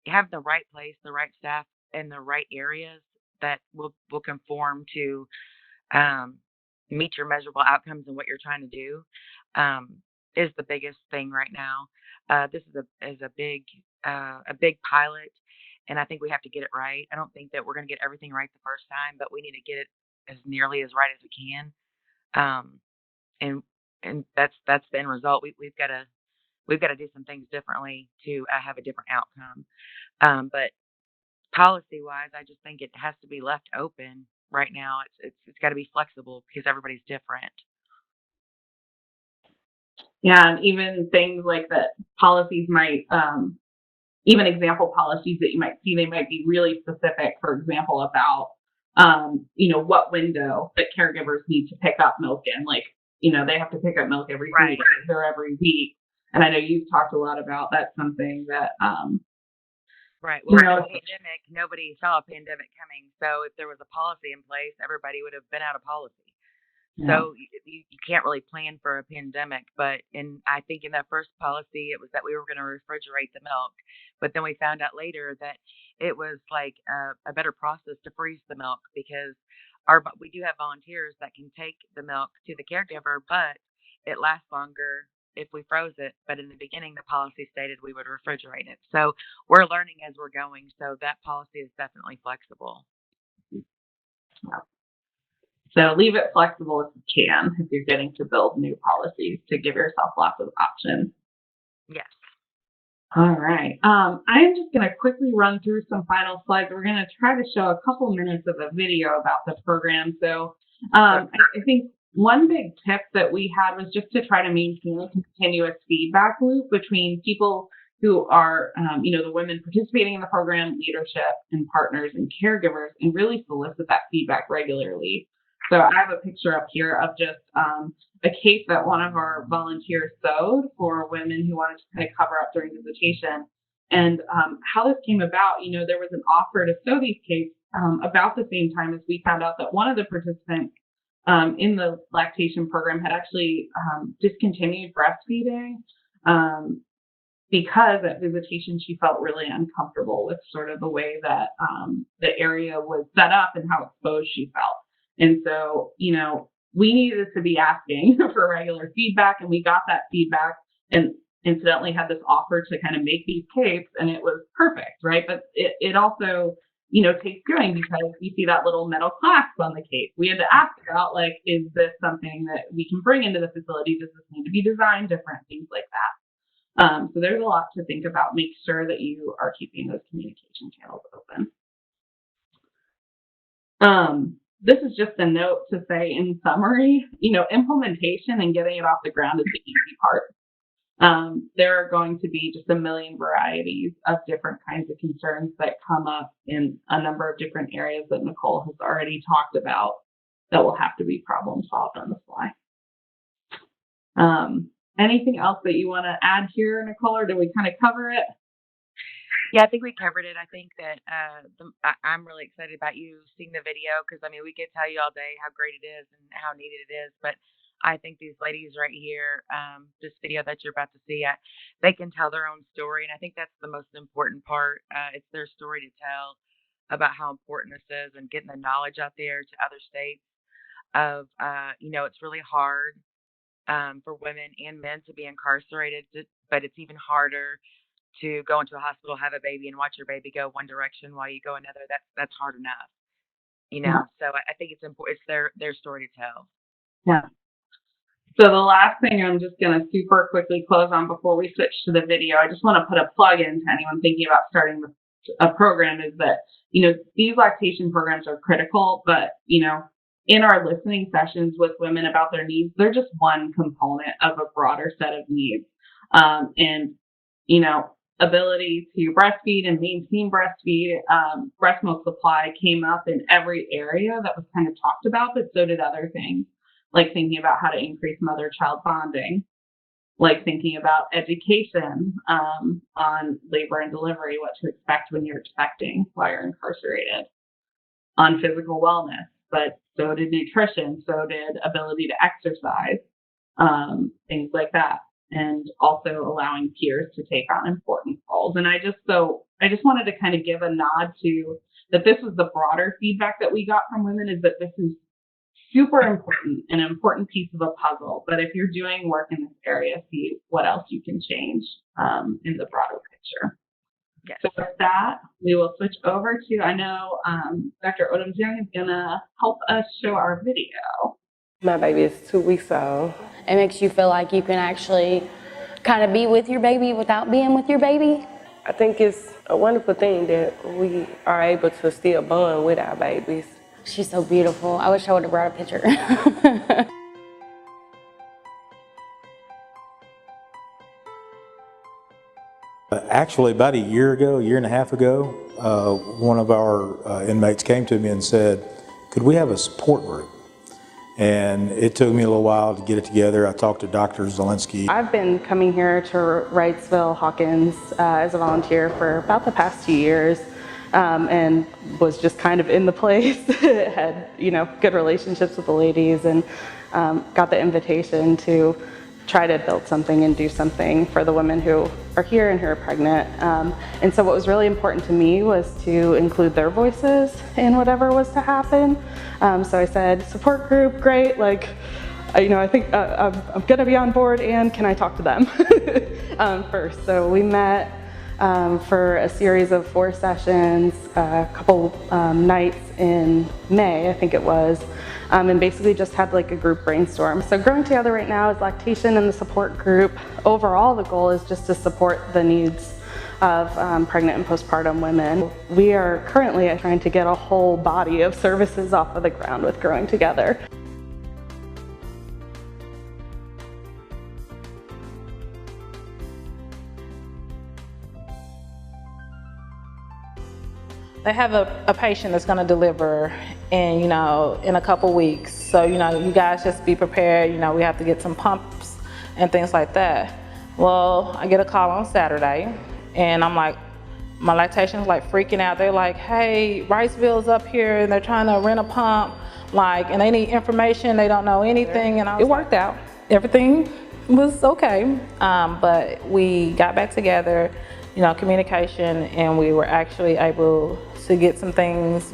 [SPEAKER 4] you have the right place, the right staff, and the right areas that will conform to meet your measurable outcomes and what you're trying to do is the biggest thing right now. This is a big pilot, and I think we have to get it right. I don't think that we're going to get everything right the first time, but we need to get it as nearly as right as we can. And that's the end result. We've got to do some things differently to have a different outcome. But policy wise, I just think it has to be left open right now. It's got to be flexible because everybody's different.
[SPEAKER 3] Yeah, and even things like that, policies might, even example policies that you might see, they might be really specific, for example, about, what window that caregivers need to pick up milk in. Like, they have to pick up milk every 3 days or every week. And I know you've talked a lot about that's something that,
[SPEAKER 4] right. Well, in the pandemic, nobody saw a pandemic coming. So if there was a policy in place, everybody would have been out of policy. So you can't really plan for a pandemic. But I think in that first policy, it was that we were going to refrigerate the milk. But then we found out later that it was like a better process to freeze the milk because we do have volunteers that can take the milk to the caregiver, but it lasts longer if we froze it. But in the beginning, the policy stated we would refrigerate it. So we're learning as we're going. So that policy is definitely flexible.
[SPEAKER 3] So leave it flexible if you can, if you're getting to build new policies to give yourself lots of options.
[SPEAKER 4] Yes.
[SPEAKER 3] All right. I am just going to quickly run through some final slides. We're going to try to show a couple minutes of a video about the program. So I think one big tip that we had was just to try to maintain a continuous feedback loop between people who are, the women participating in the program, leadership and partners and caregivers, and really solicit that feedback regularly. So I have a picture up here of just a cape that one of our volunteers sewed for women who wanted to kind of cover up during visitation. And how this came about, there was an offer to sew these capes about the same time as we found out that one of the participants in the lactation program had actually discontinued breastfeeding because at visitation she felt really uncomfortable with sort of the way that the area was set up and how exposed she felt. And so, we needed to be asking for regular feedback, and we got that feedback and incidentally had this offer to kind of make these capes, and it was perfect, right? But it also, takes doing because you see that little metal clasp on the cape. We had to ask about, is this something that we can bring into the facility? Does this need to be designed different? Things like that. So there's a lot to think about. Make sure that you are keeping those communication channels open. This is just a note to say in summary, implementation and getting it off the ground is the easy part. There are going to be just a million varieties of different kinds of concerns that come up in a number of different areas that Nicole has already talked about that will have to be problem solved on the fly. Anything else that you want to add here, Nicole, or did we kind of cover it?
[SPEAKER 4] Yeah, I think we covered it. I think that I'm really excited about you seeing the video because, we could tell you all day how great it is and how needed it is. But I think these ladies right here, this video that you're about to see, they can tell their own story. And I think that's the most important part. It's their story to tell about how important this is and getting the knowledge out there to other states of, it's really hard for women and men to be incarcerated, but it's even harder to go into a hospital, have a baby, and watch your baby go one direction while you go another. That's hard enough,
[SPEAKER 3] Yeah.
[SPEAKER 4] So I think it's important. It's their story to tell.
[SPEAKER 3] Yeah. So the last thing I'm just going to super quickly close on before we switch to the video, I just want to put a plug in to anyone thinking about starting a program is that, these lactation programs are critical, but, in our listening sessions with women about their needs, they're just one component of a broader set of needs. Ability to breastfeed and maintain breast milk supply came up in every area that was kind of talked about, but so did other things, like thinking about how to increase mother-child bonding, like thinking about education on labor and delivery, what to expect when you're expecting while you're incarcerated, on physical wellness, but so did nutrition, so did ability to exercise, things like that. And also allowing peers to take on important roles. And I just wanted to kind of give a nod to that this was the broader feedback that we got from women is that this is super important, an important piece of a puzzle. But if you're doing work in this area, see what else you can change in the broader picture.
[SPEAKER 4] Yes.
[SPEAKER 3] So with that, we will switch over to, I know Dr. Odom-Young is going to help us show our video.
[SPEAKER 5] My baby is 2 weeks old.
[SPEAKER 6] It makes you feel like you can actually kind of be with your baby without being with your baby.
[SPEAKER 5] I think it's a wonderful thing that we are able to still bond with our babies.
[SPEAKER 6] She's so beautiful. I wish I would have brought a picture.
[SPEAKER 7] Actually, about a year and a half ago, one of our inmates came to me and said, could we have a support group? And it took me a little while to get it together. I talked to Dr. Zielinski.
[SPEAKER 8] I've been coming here to Wrightsville, Hawkins as a volunteer for about the past 2 years and was just kind of in the place, had, good relationships with the ladies and got the invitation to try to build something and do something for the women who are here and who are pregnant. And so what was really important to me was to include their voices in whatever was to happen. So I said, support group, great, like, I think I'm gonna be on board, and can I talk to them first? So we met for a series of 4 sessions, a couple nights in May, I think it was, and basically just had like a group brainstorm. So growing together right now is lactation and the support group. Overall, the goal is just to support the needs of pregnant and postpartum women. We are currently trying to get a whole body of services off of the ground with Growing Together.
[SPEAKER 9] They have a patient that's going to deliver in, in a couple weeks. So, you guys just be prepared. We have to get some pumps and things like that. Well, I get a call on Saturday, and I'm like, my lactation's like freaking out. They're like, hey, Wrightsville's up here, and they're trying to rent a pump, and they need information. They don't know anything, and it worked out. Everything was okay, but we got back together, communication, and we were actually able to get some things,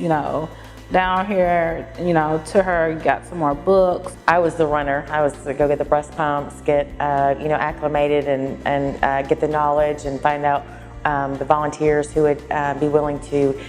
[SPEAKER 9] down here, to her, got some more books.
[SPEAKER 10] I was the runner. I was to go get the breast pumps, get, acclimated and get the knowledge and find out the volunteers who would be willing to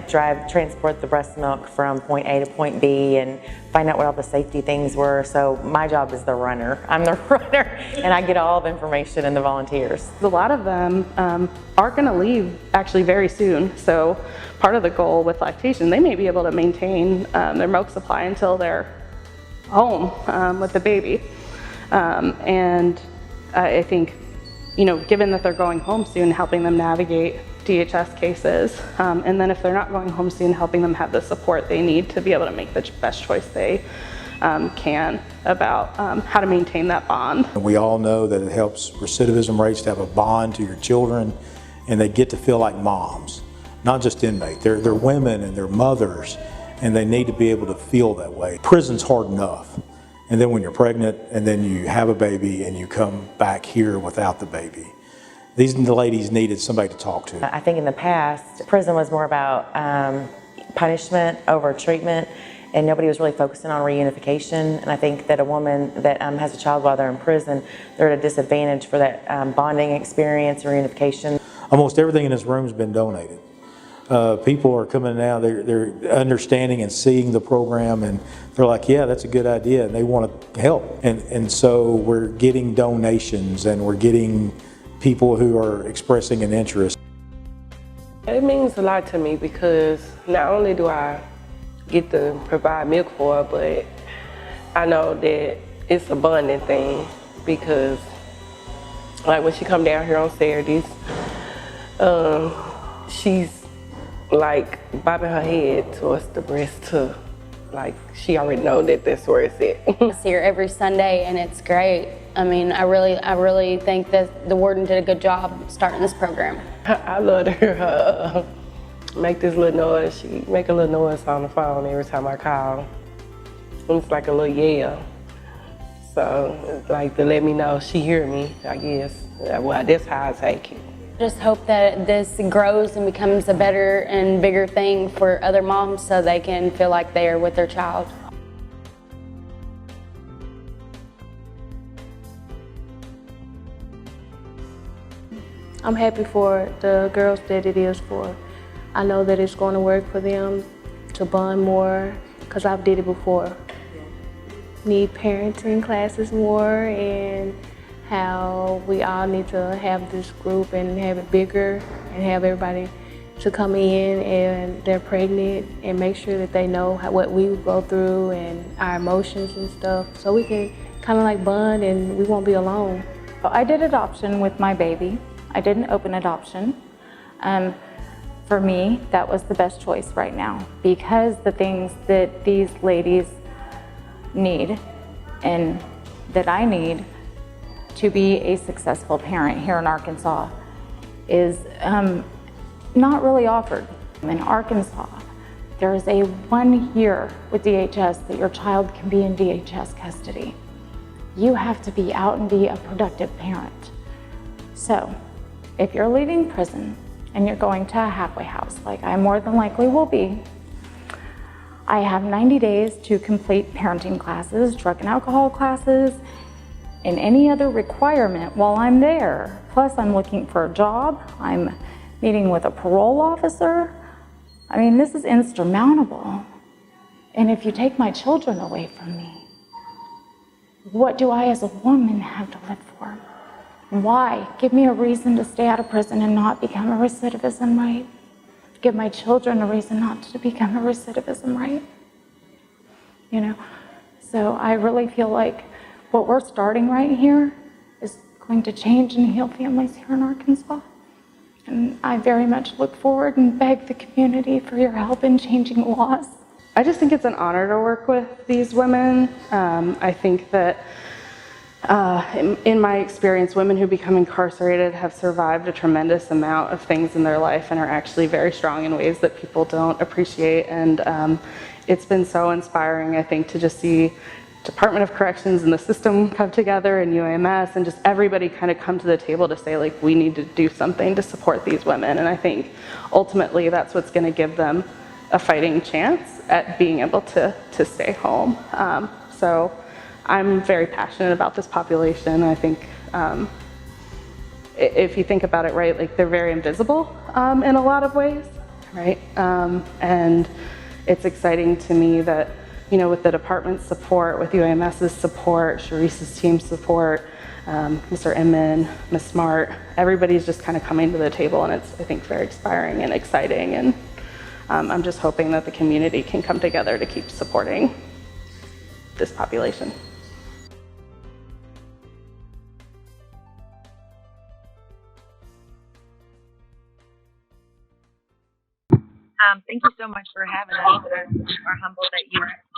[SPEAKER 10] transport the breast milk from point A to point B and find out what all the safety things were. So my job is the runner. I'm the runner, and I get all the information and the volunteers.
[SPEAKER 8] A lot of them are going to leave actually very soon. So part of the goal with lactation, they may be able to maintain their milk supply until they're home with the baby. And I think, given that they're going home soon, helping them navigate DHS cases, and then if they're not going home soon, helping them have the support they need to be able to make the best choice they can about how to maintain that bond.
[SPEAKER 7] We all know that it helps recidivism rates to have a bond to your children, and they get to feel like moms, not just inmate. They're women and they're mothers, and they need to be able to feel that way. Prison's hard enough, and then when you're pregnant and then you have a baby and you come back here without the baby, these ladies needed somebody to talk to.
[SPEAKER 10] I think in the past, prison was more about punishment over treatment, and nobody was really focusing on reunification. And I think that a woman that has a child while they're in prison, they're at a disadvantage for that bonding experience, reunification.
[SPEAKER 7] Almost everything in this room has been donated. People are coming now, they're understanding and seeing the program, and they're like, yeah, that's a good idea, and they want to help. And so we're getting donations, and we're getting people who are expressing an interest.
[SPEAKER 5] It means a lot to me because not only do I get to provide milk for her, but I know that it's a bonding thing because like when she come down here on Saturdays, she's like bobbing her head towards the breast to like she already know that that's where it's at.
[SPEAKER 6] I see her every Sunday and it's great. I mean, I really think that the warden did a good job starting this program.
[SPEAKER 5] I love her make this little noise. She make a little noise on the phone every time I call. It's like a little yell. So it's like to let me know she hear me, I guess. Well, that's how I take it.
[SPEAKER 6] Just hope that this grows and becomes a better and bigger thing for other moms so they can feel like they are with their child.
[SPEAKER 11] I'm happy for the girls that it is for. I know that it's going to work for them to bond more because I've did it before. Need parenting classes more and how we all need to have this group and have it bigger and have everybody to come in and they're pregnant and make sure that they know what we go through and our emotions and stuff so we can kind of like bond and we won't be alone.
[SPEAKER 12] I did adoption with my baby. I did an open adoption. For me, that was the best choice right now because the things that these ladies need and that I need to be a successful parent here in Arkansas is not really offered. In Arkansas, There is a 1 year with DHS that your child can be in DHS custody. You have to be out and be a productive parent. So if you're leaving prison and you're going to a halfway house, like I more than likely will be, I have 90 days to complete parenting classes, drug and alcohol classes, and any other requirement while I'm there. Plus I'm looking for a job, I'm meeting with a parole officer. I mean, this is insurmountable. And if you take my children away from me, what do I as a woman have to live for? Why? Give me a reason to stay out of prison and not become a recidivism rate. Give my children a reason not to become a recidivism rate. You know, so I really feel like what we're starting right here is going to change and heal families here in Arkansas. And I very much look forward and beg the community for your help in changing laws.
[SPEAKER 8] I just think it's an honor to work with these women. I think that in my experience, women who become incarcerated have survived a tremendous amount of things in their life and are actually very strong in ways that people don't appreciate. And it's been so inspiring, I think, to just see Department of Corrections and the system come together and UAMS and just everybody kind of come to the table to say, like, we need to do something to support these women. And I think ultimately that's what's going to give them a fighting chance at being able to stay home. So I'm very passionate about this population. I think if you think about it, right, like they're very invisible in a lot of ways, right? And it's exciting to me that, you know, with the department's support, with UAMS's support, Sharice's team's support, Mr. Inman, Ms. Smart, everybody's just kind of coming to the table, and it's, I think, very inspiring and exciting. And I'm just hoping that the community can come together to keep supporting this population.
[SPEAKER 4] Thank you so much for having us. We're humbled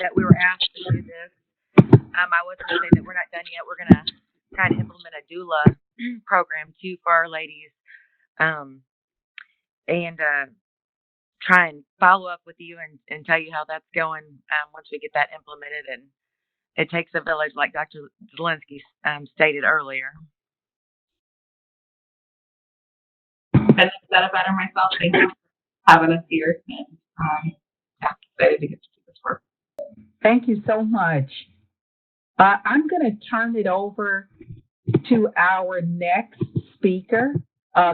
[SPEAKER 4] that we were asked to do this. I was going to say that we're not done yet. We're going to try to implement a doula program too for our ladies, and try and follow up with you and tell you how that's going once we get that implemented. And it takes a village, like Dr. Zelinsky stated earlier.
[SPEAKER 3] I said it better myself. Thank you for having us here. And excited to get to do this work.
[SPEAKER 1] Thank you so much. I'm going to turn it over to our next speaker,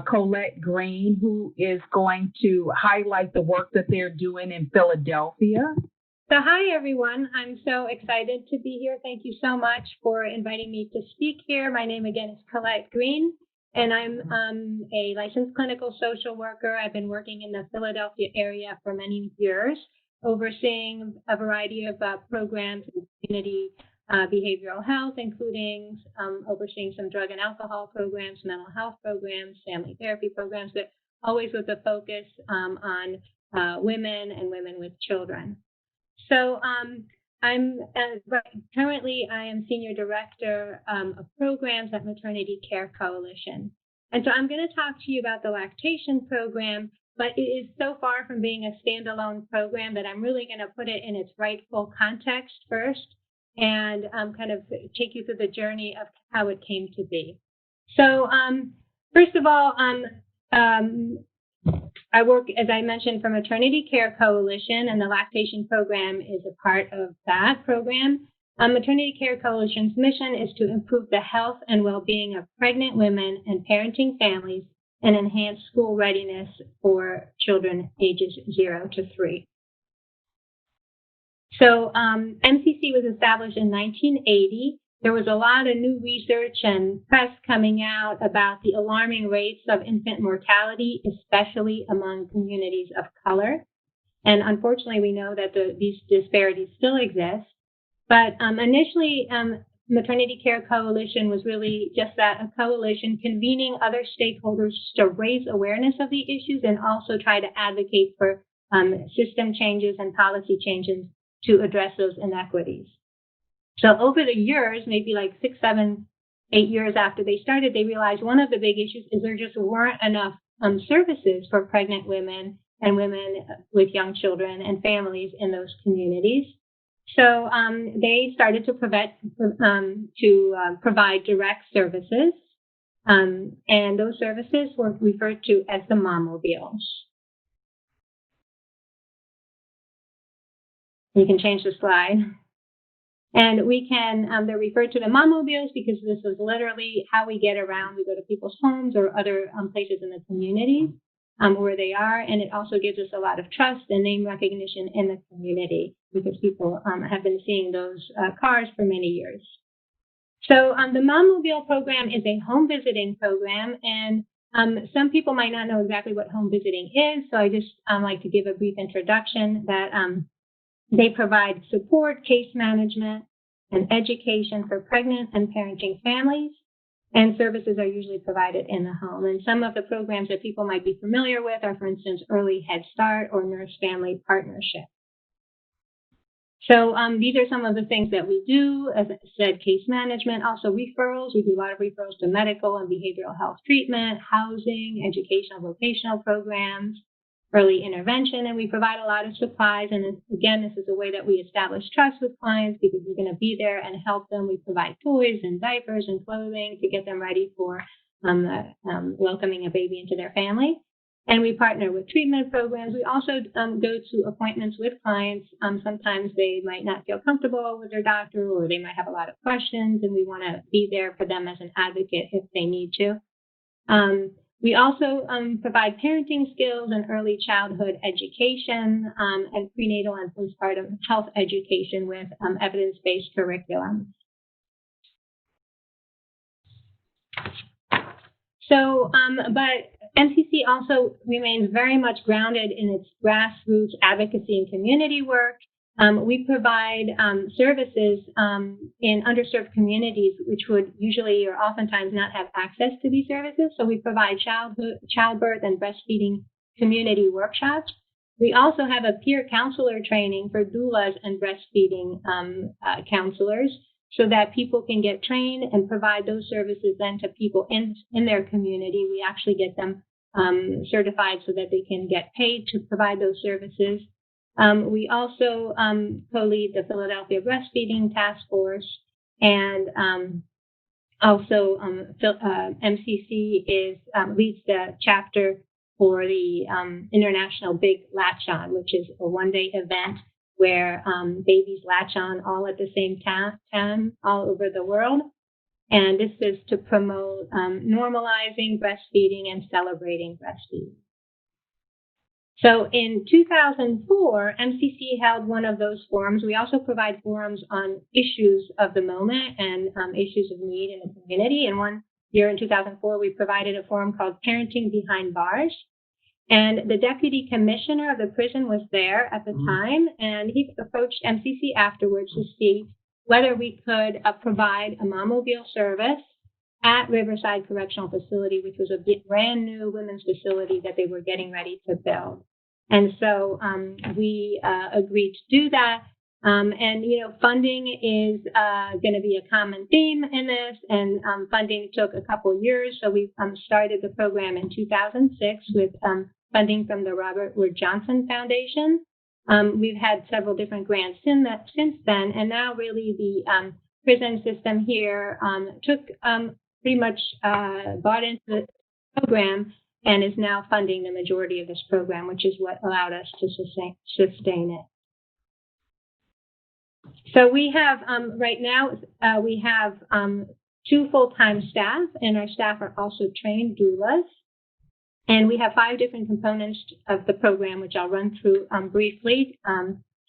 [SPEAKER 1] Colette Green, who is going to highlight the work that they're doing in Philadelphia.
[SPEAKER 13] So hi, everyone. I'm so excited to be here. Thank you so much for inviting me to speak here. My name again is Colette Green, and I'm a licensed clinical social worker. I've been working in the Philadelphia area for many years, overseeing a variety of programs in community behavioral health, including overseeing some drug and alcohol programs, mental health programs, family therapy programs, but always with a focus on women and women with children. So currently I am Senior Director of Programs at Maternity Care Coalition. And so I'm going to talk to you about the lactation program, but it is so far from being a standalone program that I'm really going to put it in its rightful context first and kind of take you through the journey of how it came to be. So first of all, I work, as I mentioned, for Maternity Care Coalition, and the lactation program is a part of that program. Maternity Care Coalition's mission is to improve the health and well-being of pregnant women and parenting families and enhance school readiness for children ages 0 to 3. So MCC was established in 1980. There was a lot of new research and press coming out about the alarming rates of infant mortality, especially among communities of color. And unfortunately, we know that these disparities still exist. But initially, Maternity Care Coalition was really just that, a coalition convening other stakeholders to raise awareness of the issues and also try to advocate for system changes and policy changes to address those inequities. So over the years, maybe like 6, 7, 8 years after they started, they realized one of the big issues is there just weren't enough services for pregnant women and women with young children and families in those communities. So they started to provide direct services, and those services were referred to as the MOMobiles. You can change the slide. And we can, they're referred to the MOMobiles because this is literally how we get around. We go to people's homes or other places in the community where they are. And it also gives us a lot of trust and name recognition in the community because people have been seeing those cars for many years. So the MOMobile program is a home visiting program. And some people might not know exactly what home visiting is. So I just like to give a brief introduction that they provide support, case management, and education for pregnant and parenting families, and services are usually provided in the home. And some of the programs that people might be familiar with are, for instance, Early Head Start or Nurse-Family Partnership. So these are some of the things that we do. As I said, case management, also referrals. We do a lot of referrals to medical and behavioral health treatment, housing, educational, vocational programs, early intervention, and we provide a lot of supplies. And again, this is a way that we establish trust with clients because we're going to be there and help them. We provide toys and diapers and clothing to get them ready for welcoming a baby into their family. And we partner with treatment programs. We also go to appointments with clients. Sometimes they might not feel comfortable with their doctor or they might have a lot of questions, and we want to be there for them as an advocate if they need to. We also provide parenting skills and early childhood education and prenatal and postpartum health education with evidence-based curriculum. So, but MCC also remains very much grounded in its grassroots advocacy and community work. We provide services in underserved communities, which would usually or oftentimes not have access to these services. So we provide childbirth and breastfeeding community workshops. We also have a peer counselor training for doulas and breastfeeding counselors so that people can get trained and provide those services then to people in their community. We actually get them certified so that they can get paid to provide those services. We also co-lead the Philadelphia Breastfeeding Task Force, and also MCC leads the chapter for the International Big Latch On, which is a one-day event where babies latch on all at the same time all over the world. And this is to promote normalizing breastfeeding and celebrating breastfeeding. So in 2004, MCC held one of those forums. We also provide forums on issues of the moment and issues of need in the community. And one year in 2004, we provided a forum called Parenting Behind Bars. And the deputy commissioner of the prison was there at the time, and he approached MCC afterwards to see whether we could provide a MOMobile service at Riverside Correctional Facility, which was a brand new women's facility that they were getting ready to build. And so we agreed to do that. And, you know, funding is going to be a common theme in this, and funding took a couple years. So we started the program in 2006 with funding from the Robert Wood Johnson Foundation. We've had several different grants since then, and now really the prison system here took pretty much bought into the program and is now funding the majority of this program, which is what allowed us to sustain it. So we have, right now, we have 2 full-time staff, and our staff are also trained doulas. And we have 5 different components of the program, which I'll run through briefly.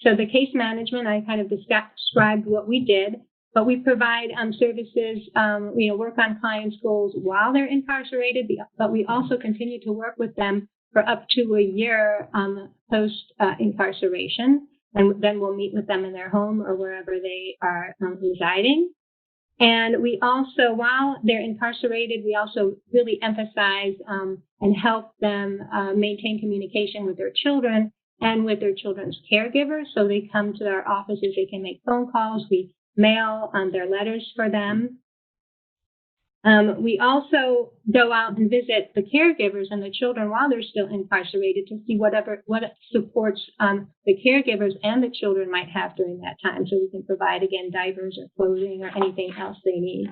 [SPEAKER 13] So the case management, I kind of described what we did, but we provide services, work on clients' goals while they're incarcerated, but we also continue to work with them for up to a year post-incarceration. And then we'll meet with them in their home or wherever they are residing. And we also, while they're incarcerated, we also really emphasize and help them maintain communication with their children and with their children's caregivers. So they come to our offices, they can make phone calls, we mail their letters for them. We also go out and visit the caregivers and the children while they're still incarcerated to see what supports the caregivers and the children might have during that time, so we can provide, again, diapers or clothing or anything else they need.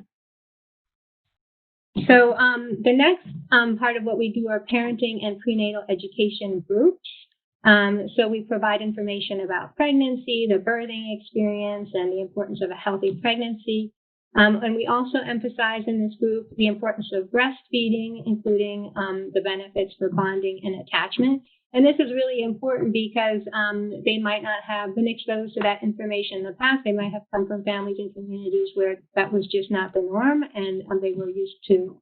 [SPEAKER 13] So the next part of what we do are parenting and prenatal education groups. So we provide information about pregnancy, the birthing experience, and the importance of a healthy pregnancy. And we also emphasize in this group the importance of breastfeeding, including the benefits for bonding and attachment. And this is really important because they might not have been exposed to that information in the past. They might have come from families and communities where that was just not the norm, and they were used to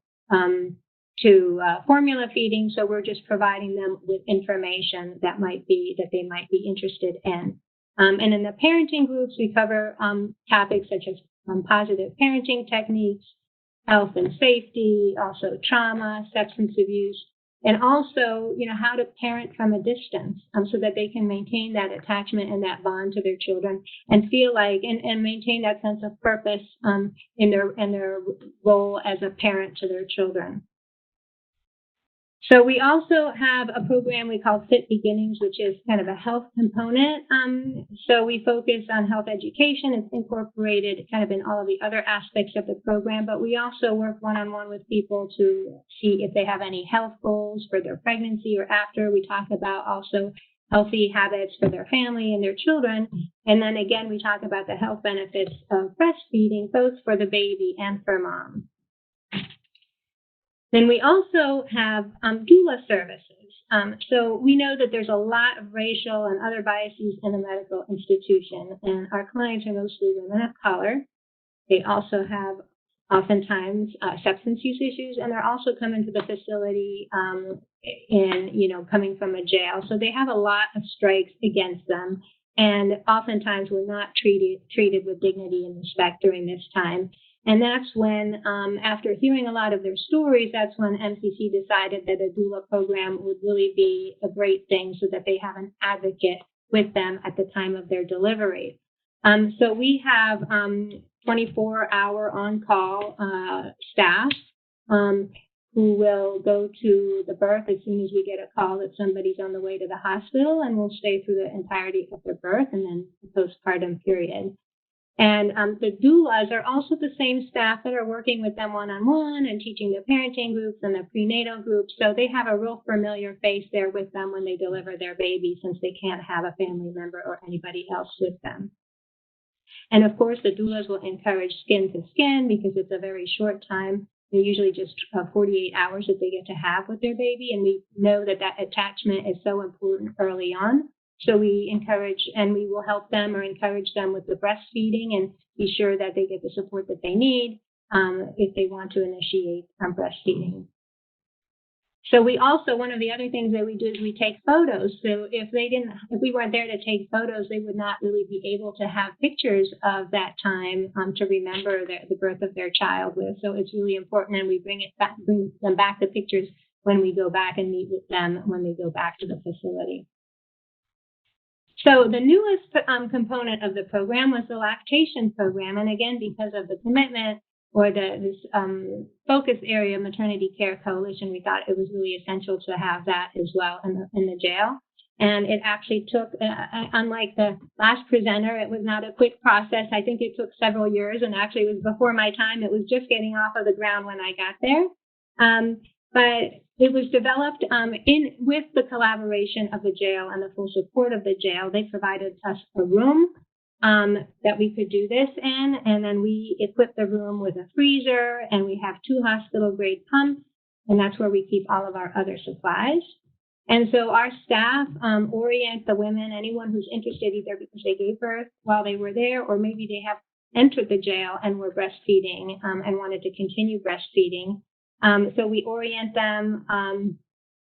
[SPEAKER 13] formula feeding. So we're just providing them with information that they might be interested in. And in the parenting groups, we cover topics such as positive parenting techniques, health and safety, also trauma, substance abuse, and also, how to parent from a distance so that they can maintain that attachment and that bond to their children and feel like and maintain that sense of purpose in their role as a parent to their children. So we also have a program we call Fit Beginnings, which is kind of a health component. So we focus on health education. It's incorporated kind of in all of the other aspects of the program, but we also work one-on-one with people to see if they have any health goals for their pregnancy or after. We talk about also healthy habits for their family and their children. And then again, we talk about the health benefits of breastfeeding, both for the baby and for mom. Then we also have doula services. So we know that there's a lot of racial and other biases in the medical institution, and our clients are mostly women of color. They also have oftentimes substance use issues, and they're also coming to the facility coming from a jail. So they have a lot of strikes against them, and oftentimes we're not treated with dignity and respect during this time. And that's when, after hearing a lot of their stories, that's when MCC decided that a doula program would really be a great thing so that they have an advocate with them at the time of their delivery. So we have 24-hour on-call staff who will go to the birth as soon as we get a call that somebody's on the way to the hospital, and will stay through the entirety of their birth and then the postpartum period. And the doulas are also the same staff that are working with them one-on-one and teaching the parenting groups and the prenatal groups. So they have a real familiar face there with them when they deliver their baby, since they can't have a family member or anybody else with them. And of course, the doulas will encourage skin to skin because it's a very short time. They're usually just 48 hours that they get to have with their baby. And we know that that attachment is so important early on. So we encourage, and we will help them or encourage them with the breastfeeding and be sure that they get the support that they need if they want to initiate breastfeeding. So we also, one of the other things that we do is we take photos. So if we weren't there to take photos, they would not really be able to have pictures of that time to remember the birth of their child with. So it's really important, and we bring them back the pictures when we go back and meet with them when they go back to the facility. So the newest component of the program was the lactation program. And again, because of the commitment or this focus area maternity care coalition, we thought it was really essential to have that as well in the jail. And it actually took, unlike the last presenter, it was not a quick process. I think it took several years, and actually it was before my time. It was just getting off of the ground when I got there. But it was developed with the collaboration of the jail and the full support of the jail. They provided us a room that we could do this in, and then we equipped the room with a freezer, and we have 2 hospital-grade pumps, and that's where we keep all of our other supplies. And so our staff orient the women, anyone who's interested, either because they gave birth while they were there, or maybe they have entered the jail and were breastfeeding and wanted to continue breastfeeding. So we orient them,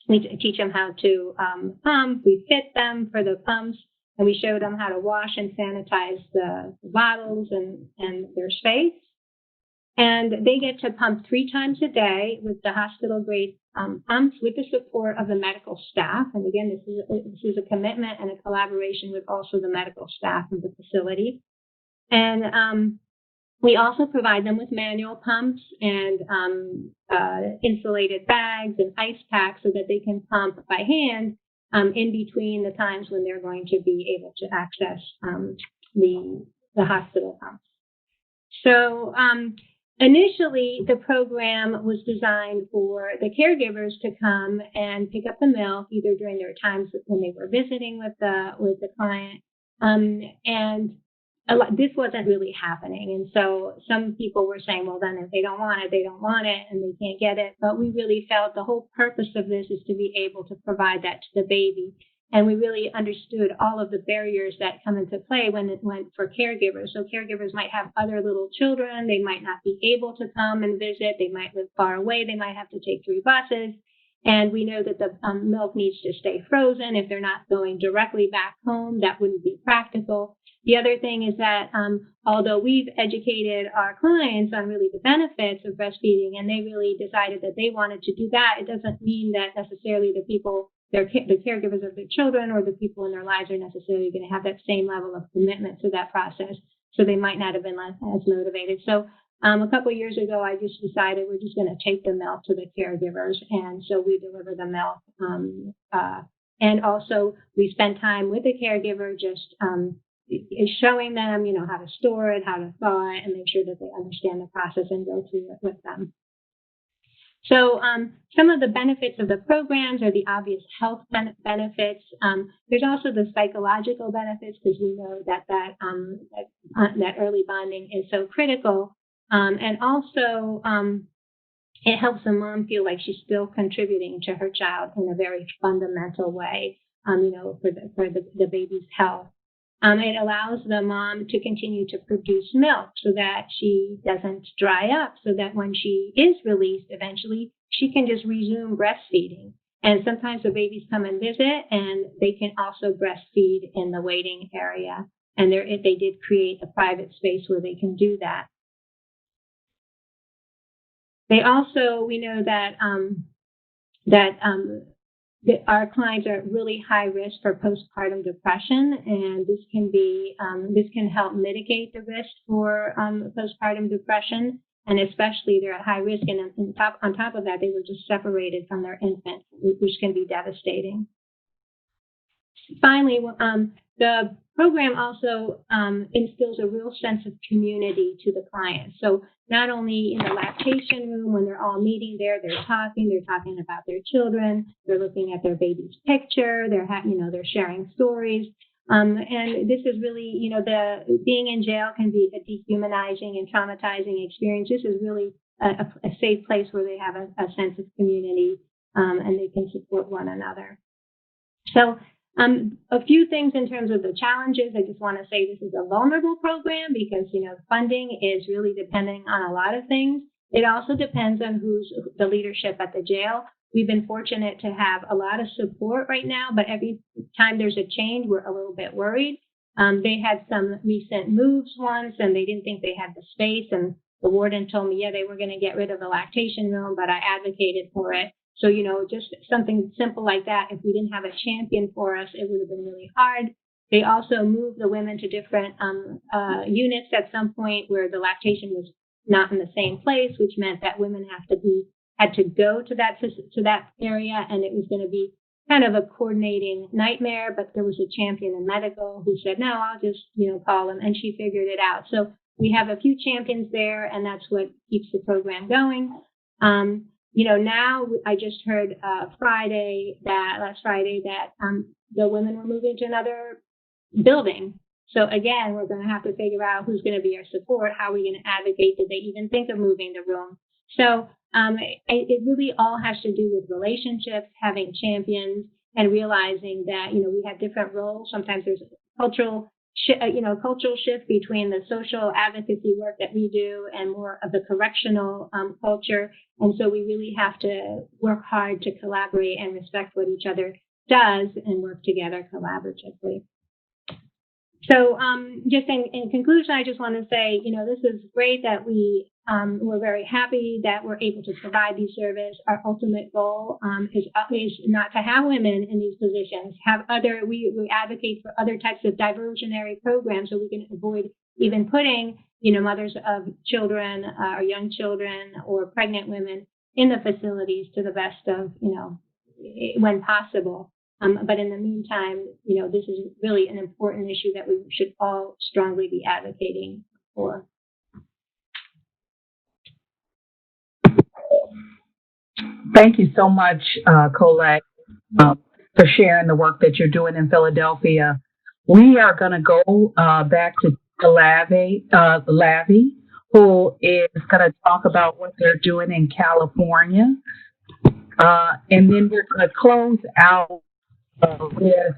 [SPEAKER 13] we teach them how to pump, we fit them for the pumps, and we show them how to wash and sanitize the bottles and their space. And they get to pump 3 times a day with the hospital-grade pumps with the support of the medical staff. And again, this is a commitment and a collaboration with also the medical staff of the facility. And We also provide them with manual pumps and insulated bags and ice packs so that they can pump by hand in between the times when they're going to be able to access the hospital pumps. So initially, the program was designed for the caregivers to come and pick up the milk either during their times when they were visiting with the client, and this wasn't really happening. And so some people were saying, well, then if they don't want it, they don't want it, and they can't get it. But we really felt the whole purpose of this is to be able to provide that to the baby. And we really understood all of the barriers that come into play when it went for caregivers. So caregivers might have other little children. They might not be able to come and visit. They might live far away. They might have to take 3 buses. And we know that the milk needs to stay frozen. If they're not going directly back home, that wouldn't be practical. The other thing is that although we've educated our clients on really the benefits of breastfeeding, and they really decided that they wanted to do that, it doesn't mean that necessarily the caregivers of their children or the people in their lives are necessarily going to have that same level of commitment to that process. So they might not have been as motivated. So a couple of years ago, I just decided we're just going to take the milk to the caregivers. And so we deliver the milk. And also we spend time with the caregiver just showing them, how to store it, how to thaw it, and make sure that they understand the process and go through it with them. So some of the benefits of the programs are the obvious health benefits. There's also the psychological benefits because we know that early bonding is so critical. And also it helps the mom feel like she's still contributing to her child in a very fundamental way, for the baby's health. It allows the mom to continue to produce milk so that she doesn't dry up, so that when she is released eventually, she can just resume breastfeeding. And sometimes the babies come and visit, and they can also breastfeed in the waiting area. And they did create a private space where they can do that. They also, we know that our clients are at really high risk for postpartum depression, and this can help mitigate the risk for postpartum depression, and especially they're at high risk. And on top of that, they were just separated from their infant, which can be devastating. Finally, the program also instills a real sense of community to the client. So not only in the lactation room, when they're all meeting there, they're talking about their children, they're looking at their baby's picture, they're sharing stories. And this is really, being in jail can be a dehumanizing and traumatizing experience. This is really a safe place where they have a sense of community and they can support one another. So a few things in terms of the challenges. I just want to say this is a vulnerable program because, funding is really depending on a lot of things. It also depends on who's the leadership at the jail. We've been fortunate to have a lot of support right now, but every time there's a change, we're a little bit worried. They had some recent moves once, and they didn't think they had the space. And the warden told me, they were going to get rid of the lactation room, but I advocated for it. So, just something simple like that, if we didn't have a champion for us, it would have been really hard. They also moved the women to different units at some point where the lactation was not in the same place, which meant that women had to go to that area, and it was going to be kind of a coordinating nightmare. But there was a champion in medical who said, no, I'll just, call them, and she figured it out. So we have a few champions there, and that's what keeps the program going. Now I just heard last Friday that the women were moving to another building. So again, we're going to have to figure out who's going to be our support. How are we going to advocate? Did they even think of moving the room? So it really all has to do with relationships, having champions, and realizing that, we have different roles. Sometimes there's a cultural shift between the social advocacy work that we do and more of the correctional culture. And so we really have to work hard to collaborate and respect what each other does and work together collaboratively. So just in conclusion, I just want to say, this is great that we're very happy that we're able to provide these services. Our ultimate goal is not to have women in these positions, we advocate for other types of diversionary programs so we can avoid even putting, mothers of children or young children or pregnant women in the facilities to the best of, when possible. But in the meantime, this is really an important issue that we should all strongly be advocating for.
[SPEAKER 1] Thank you so much, Colette, for sharing the work that you're doing in Philadelphia. We are going to go back to Lavi, who is going to talk about what they're doing in California. And then we're going to close out with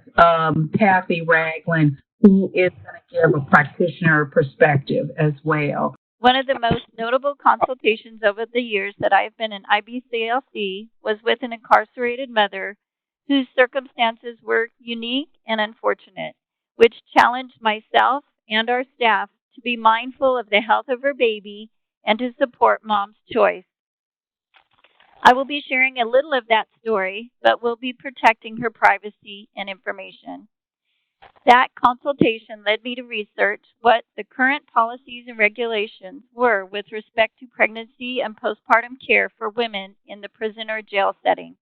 [SPEAKER 1] Kathy Ragland, who is going to give a practitioner perspective as well.
[SPEAKER 14] One of the most notable consultations over the years that I have been in IBCLC was with an incarcerated mother whose circumstances were unique and unfortunate, which challenged myself and our staff to be mindful of the health of her baby and to support mom's choice. I will be sharing a little of that story, but will be protecting her privacy and information. That consultation led me to research what the current policies and regulations were with respect to pregnancy and postpartum care for women in the prison or jail setting.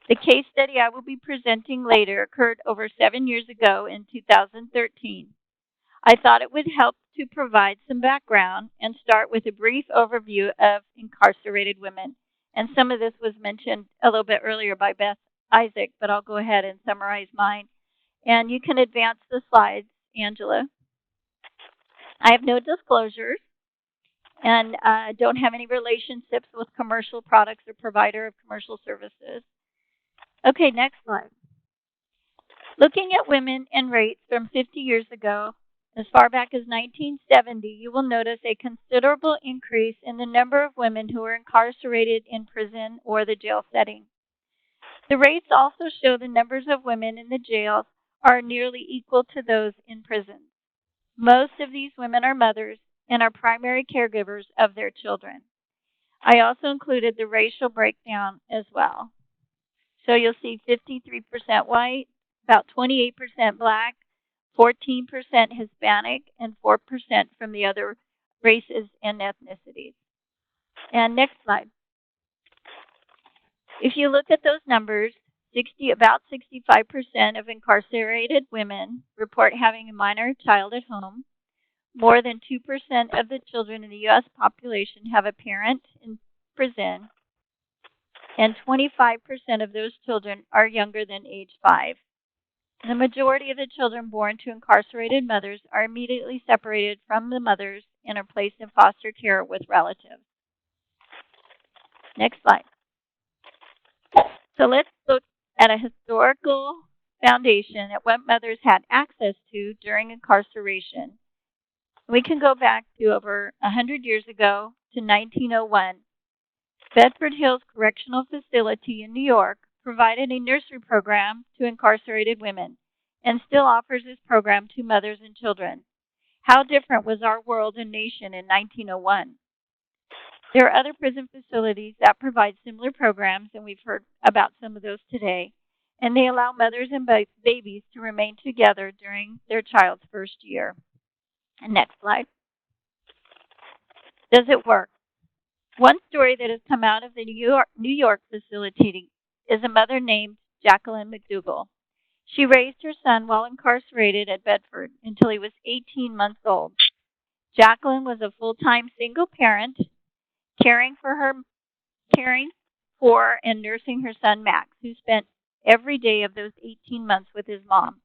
[SPEAKER 14] The case study I will be presenting later occurred over 7 years ago in 2013. I thought it would help to provide some background and start with a brief overview of incarcerated women. And some of this was mentioned a little bit earlier by Beth Isaac, but I'll go ahead and summarize mine. And you can advance the slides, Angela. I have no disclosures and don't have any relationships with commercial products or provider of commercial services. Okay, next slide. Looking at women and rates from 50 years ago, as far back as 1970, you will notice a considerable increase in the number of women who are incarcerated in prison or the jail setting. The rates also show the numbers of women in the jails are nearly equal to those in prisons. Most of these women are mothers and are primary caregivers of their children. I also included the racial breakdown as well. So you'll see 53% white, about 28% black, 14% Hispanic, and 4% from the other races and ethnicities. And next slide. If you look at those numbers, about 65% of incarcerated women report having a minor child at home. More than 2% of the children in the U.S. population have a parent in prison. And 25% of those children are younger than age 5. The majority of the children born to incarcerated mothers are immediately separated from the mothers and are placed in foster care with relatives. Next slide. So let's look at a historical foundation at what mothers had access to during incarceration. We can go back to over 100 years ago to 1901. Bedford Hills Correctional Facility in New York provided a nursery program to incarcerated women and still offers this program to mothers and children. How different was our world and nation in 1901? There are other prison facilities that provide similar programs, and we've heard about some of those today, and they allow mothers and babies to remain together during their child's first year. And next slide. Does it work? One story that has come out of the New York facility is a mother named Jacqueline McDougall. She raised her son while incarcerated at Bedford until he was 18 months old. Jacqueline was a full-time single parent, caring for and nursing her son Max, who spent every day of those 18 months with his mom.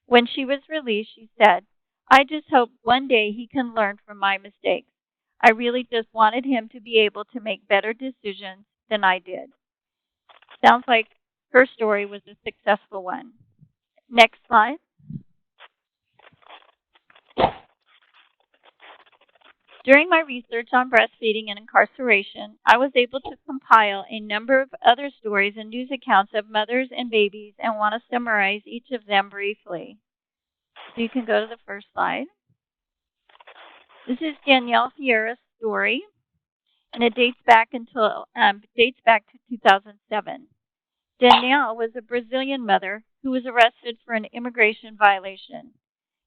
[SPEAKER 14] When she was released, she said, "I just hope one day he can learn from my mistakes. I really just wanted him to be able to make better decisions than I did." Sounds like her story was a successful one. Next slide. During my research on breastfeeding and incarceration, I was able to compile a number of other stories and news accounts of mothers and babies and want to summarize each of them briefly. So you can go to the first slide. This is Danielle Fierra's story, and it dates back to 2007. Danielle was a Brazilian mother who was arrested for an immigration violation.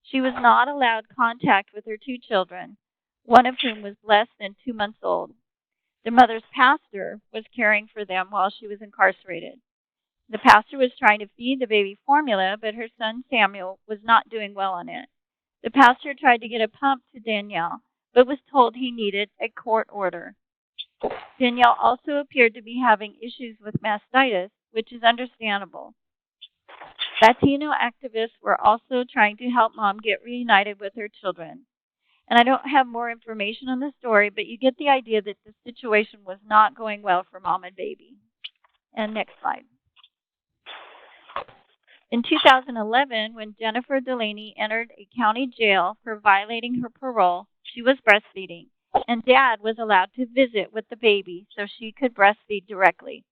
[SPEAKER 14] She was not allowed contact with her 2 children, one of whom was less than 2 months old. The mother's pastor was caring for them while she was incarcerated. The pastor was trying to feed the baby formula, but her son Samuel was not doing well on it. The pastor tried to get a pump to Danielle, but was told he needed a court order. Danielle also appeared to be having issues with mastitis, which is understandable. Latino activists were also trying to help Mom get reunited with her children. And I don't have more information on the story, but you get the idea that the situation was not going well for Mom and baby. And next slide. In 2011, when Jennifer Delaney entered a county jail for violating her parole, she was breastfeeding, and Dad was allowed to visit with the baby so she could breastfeed directly.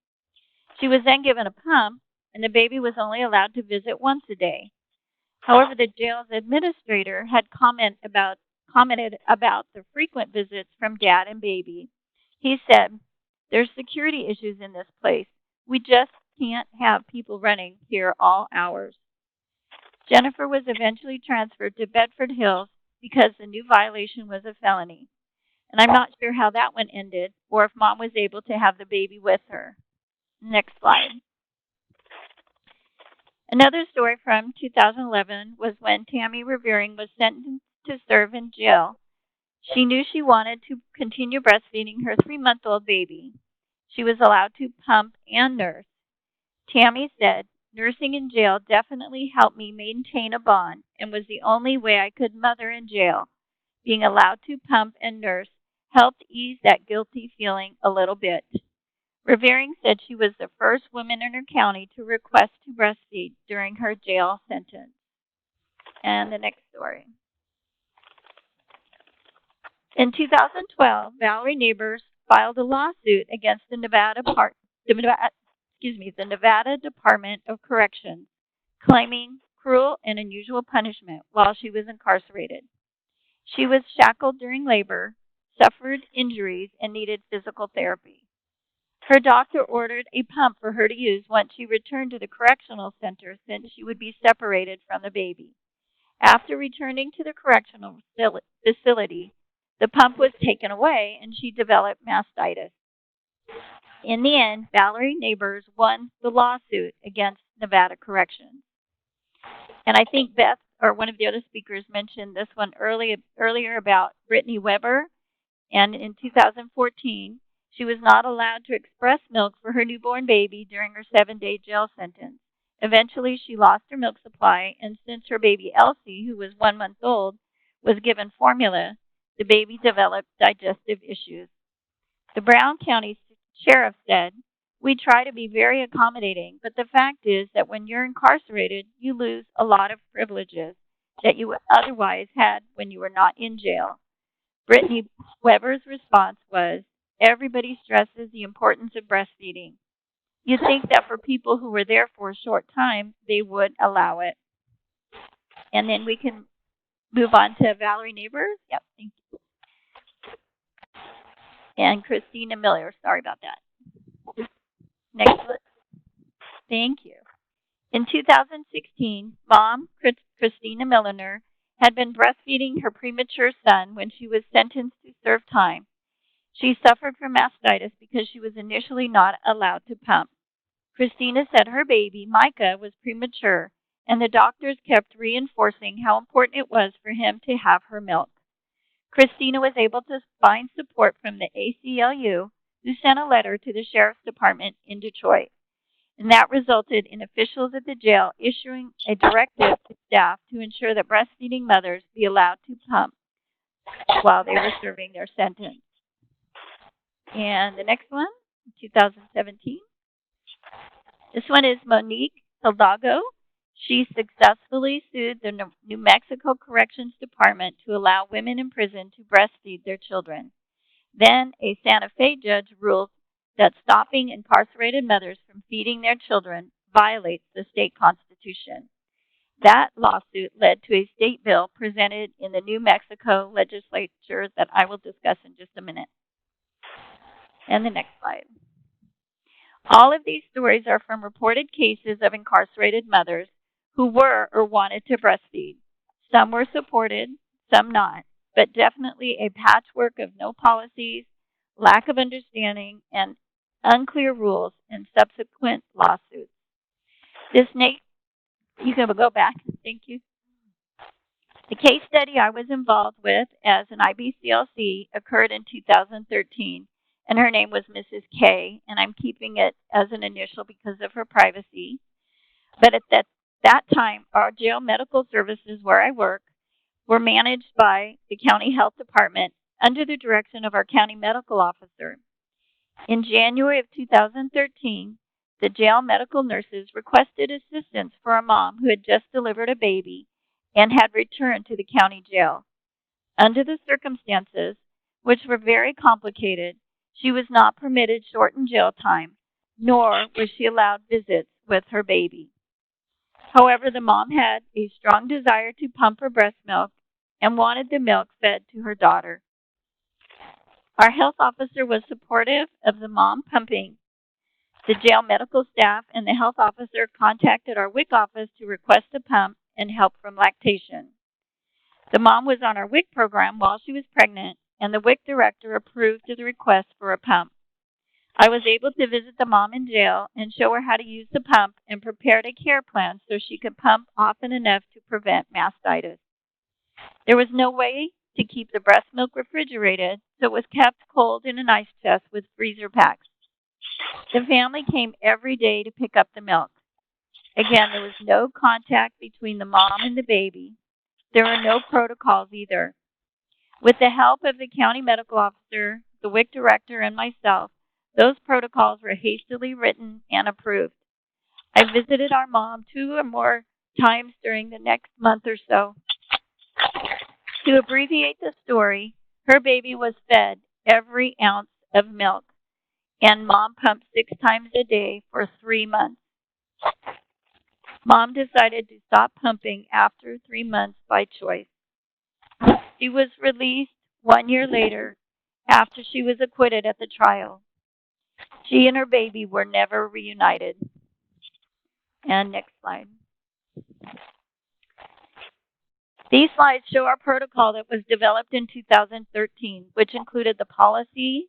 [SPEAKER 14] She was then given a pump, and the baby was only allowed to visit once a day. However, the jail's administrator had commented about the frequent visits from Dad and baby. He said, "There's security issues in this place. We just can't have people running here all hours." Jennifer was eventually transferred to Bedford Hills because the new violation was a felony. And I'm not sure how that one ended or if Mom was able to have the baby with her. Next slide. Another story from 2011 was when Tammy Revering was sentenced to serve in jail. She knew she wanted to continue breastfeeding her 3-month-old baby. She was allowed to pump and nurse. Tammy said, "Nursing in jail definitely helped me maintain a bond and was the only way I could mother in jail. Being allowed to pump and nurse helped ease that guilty feeling a little bit." Revering said she was the first woman in her county to request to breastfeed during her jail sentence. And the next story. In 2012, Valerie Neighbors filed a lawsuit against the Nevada Department of Corrections, claiming cruel and unusual punishment while she was incarcerated. She was shackled during labor, suffered injuries, and needed physical therapy. Her doctor ordered a pump for her to use once she returned to the correctional center since she would be separated from the baby. After returning to the correctional facility, the pump was taken away and she developed mastitis. In the end, Valerie Neighbors won the lawsuit against Nevada Corrections. And I think Beth, or one of the other speakers, mentioned this one earlier about Brittany Weber. And in 2014, she was not allowed to express milk for her newborn baby during her 7-day jail sentence. Eventually, she lost her milk supply, and since her baby Elsie, who was 1 month old, was given formula, the baby developed digestive issues. The Brown County Sheriff said, "We try to be very accommodating, but the fact is that when you're incarcerated, you lose a lot of privileges that you otherwise had when you were not in jail." Brittany Weber's response was, "Everybody stresses the importance of breastfeeding. You'd think that for people who were there for a short time, they would allow it." And then we can move on to Valerie Neighbors. Yep, thank you. And Christina Miller. Sorry about that. Next one. Thank you. In 2016, Mom, Christina Milliner, had been breastfeeding her premature son when she was sentenced to serve time. She suffered from mastitis because she was initially not allowed to pump. Christina said her baby, Micah, was premature, and the doctors kept reinforcing how important it was for him to have her milk. Christina was able to find support from the ACLU, who sent a letter to the Sheriff's Department in Detroit. And that resulted in officials at the jail issuing a directive to staff to ensure that breastfeeding mothers be allowed to pump while they were serving their sentence. And the next one, 2017. This one is Monique Hidalgo. She successfully sued the New Mexico Corrections Department to allow women in prison to breastfeed their children. Then a Santa Fe judge ruled that stopping incarcerated mothers from feeding their children violates the state constitution. That lawsuit led to a state bill presented in the New Mexico legislature that I will discuss in just a minute. And the next slide. All of these stories are from reported cases of incarcerated mothers who were or wanted to breastfeed. Some were supported, some not, but definitely a patchwork of no policies, lack of understanding, and unclear rules and subsequent lawsuits. You can go back. Thank you. The case study I was involved with as an IBCLC occurred in 2013, and her name was Mrs. K, and I'm keeping it as an initial because of her privacy. But at that time, our jail medical services where I work were managed by the county health department under the direction of our county medical officer. In January of 2013, the jail medical nurses requested assistance for a mom who had just delivered a baby and had returned to the county jail. Under the circumstances, which were very complicated, she was not permitted shortened jail time, nor was she allowed visits with her baby. However, the mom had a strong desire to pump her breast milk and wanted the milk fed to her daughter. Our health officer was supportive of the mom pumping. The jail medical staff and the health officer contacted our WIC office to request a pump and help from lactation. The mom was on our WIC program while she was pregnant, and the WIC director approved the request for a pump. I was able to visit the mom in jail and show her how to use the pump and prepared a care plan so she could pump often enough to prevent mastitis. There was no way to keep the breast milk refrigerated, so it was kept cold in an ice chest with freezer packs. The family came every day to pick up the milk. Again, there was no contact between the mom and the baby. There were no protocols either. With the help of the county medical officer, the WIC director, and myself, those protocols were hastily written and approved. I visited our mom 2 or more times during the next month or so. To abbreviate the story, her baby was fed every ounce of milk, and mom pumped 6 times a day for 3 months. Mom decided to stop pumping after 3 months by choice. She was released 1 year later after she was acquitted at the trial. She and her baby were never reunited. And next slide. These slides show our protocol that was developed in 2013, which included the policy,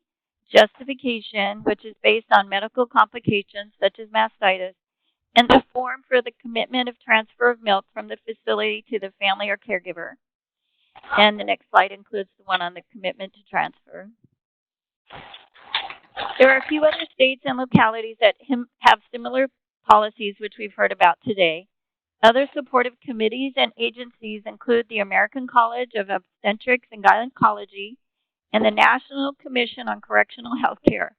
[SPEAKER 14] justification, which is based on medical complications such as mastitis, and the form for the commitment of transfer of milk from the facility to the family or caregiver. And the next slide includes the one on the commitment to transfer. There are a few other states and localities that have similar policies, which we've heard about today. Other supportive committees and agencies include the American College of Obstetrics and Gynecology and the National Commission on Correctional Health Care.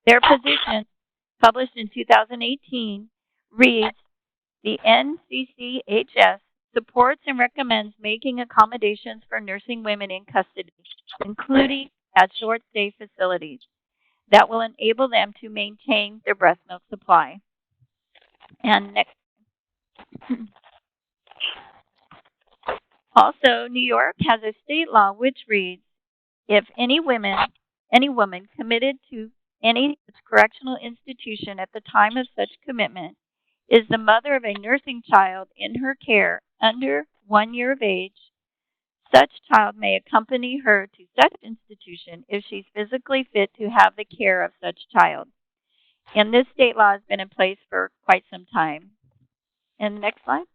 [SPEAKER 14] Their position, published in 2018, reads, the NCCHS supports and recommends making accommodations for nursing women in custody, including at short-stay facilities, that will enable them to maintain their breast milk supply. And next. Also, New York has a state law which reads, if any woman committed to any correctional institution at the time of such commitment is the mother of a nursing child in her care under 1 year of age, such child may accompany her to such institution if she's physically fit to have the care of such child. And this state law has been in place for quite some time. And the next slide.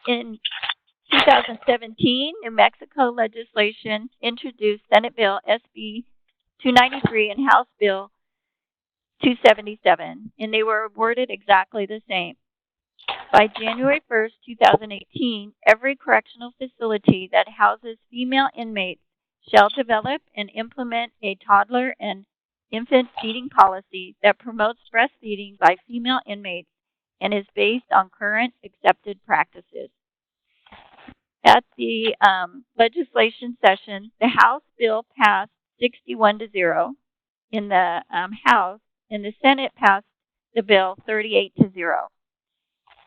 [SPEAKER 14] In 2017, New Mexico legislation introduced Senate Bill SB 293 and House Bill 277, and they were worded exactly the same. By January 1st, 2018, every correctional facility that houses female inmates shall develop and implement a toddler and infant feeding policy that promotes breastfeeding by female inmates and is based on current accepted practices. At the legislation session, the House bill passed 61-0 in the House, and the Senate passed the bill 38-0.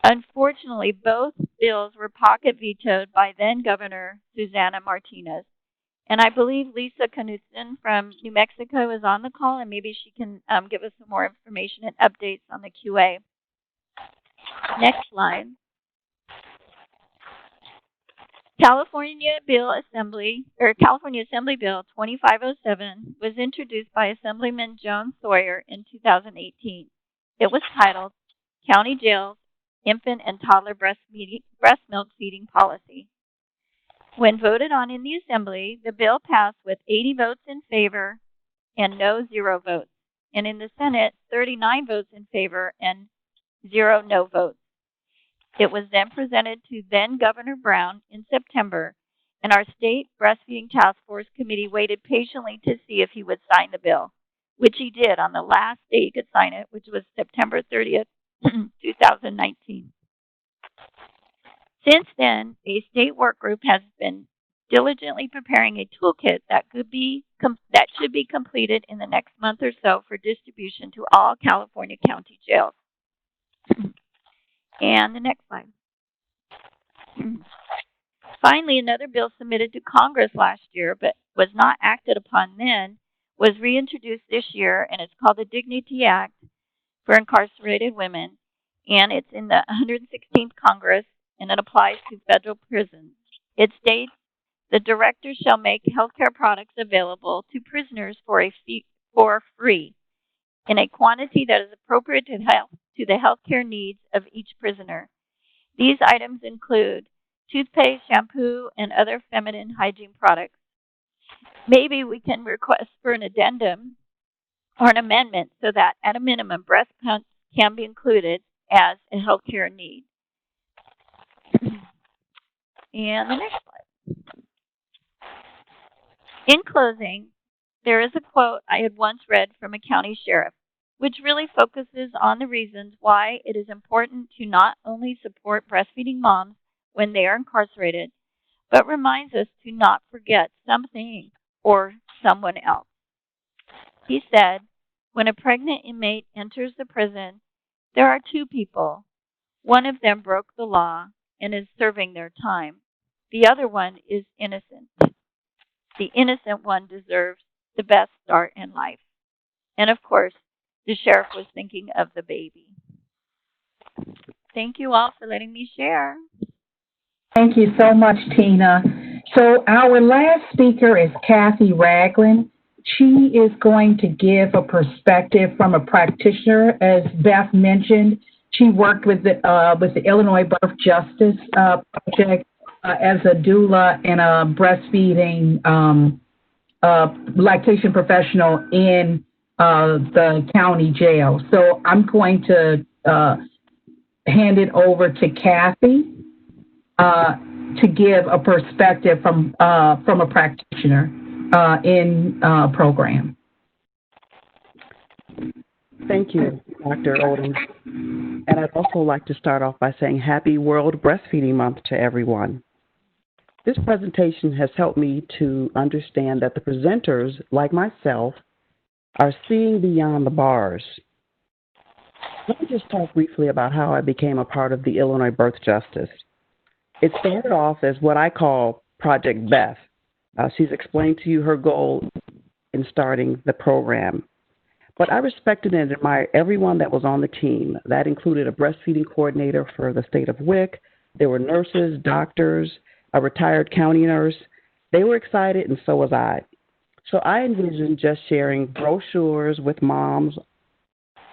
[SPEAKER 14] Unfortunately, both bills were pocket vetoed by then Governor Susana Martinez. And I believe Lisa Knudsen from New Mexico is on the call, and maybe she can give us some more information and updates on the QA. Next slide. California Assembly Bill 2507 was introduced by Assemblyman Joan Sawyer in 2018. It was titled County Jails Infant and Toddler Breast Milk Feeding Policy. When voted on in the Assembly, the bill passed with 80 votes in favor and 0 votes. And in the Senate, 39 votes in favor and 0 no votes. It was then presented to then Governor Brown in September, and our state breastfeeding task force committee waited patiently to see if he would sign the bill, which he did on the last day he could sign it, which was September 30th, 2019. Since then, a state work group has been diligently preparing a toolkit that should be completed in the next month or so for distribution to all California county jails. And the next slide. Finally, another bill submitted to Congress last year but was not acted upon then was reintroduced this year, and it's called the Dignity Act for Incarcerated Women, and it's in the 116th Congress, and it applies to federal prisons. It states the director shall make healthcare products available to prisoners for free in a quantity that is appropriate to the healthcare needs of each prisoner. These items include toothpaste, shampoo, and other feminine hygiene products. Maybe we can request for an addendum or an amendment so that, at a minimum, breast pumps can be included as a healthcare need. And the next slide. In closing, there is a quote I had once read from a county sheriff, which really focuses on the reasons why it is important to not only support breastfeeding moms when they are incarcerated, but reminds us to not forget something or someone else. He said, when a pregnant inmate enters the prison, there are 2 people. One of them broke the law and is serving their time. The other one is innocent. The innocent one deserves the best start in life. And of course, the sheriff was thinking of the baby. Thank you all for letting me share.
[SPEAKER 1] Thank you so much, Tina. So our last speaker is Kathy Ragland. She is going to give a perspective from a practitioner. As Beth mentioned, she worked with the Illinois Birth Justice Project as a doula and a breastfeeding lactation professional in the county jail. So I'm going to hand it over to Kathy to give a perspective from a practitioner in program.
[SPEAKER 15] Thank you, Dr. Odom. And I'd also like to start off by saying Happy World Breastfeeding Month to everyone. This presentation has helped me to understand that the presenters, like myself, are seeing beyond the bars. Let me just talk briefly about how I became a part of the Illinois Birth Justice. It started off as what I call Project Beth. She's explained to you her goal in starting the program. But I respected and admired everyone that was on the team. That included a breastfeeding coordinator for the state of WIC. There were nurses, doctors, a retired county nurse. They were excited, and so was I. So I envisioned just sharing brochures with moms,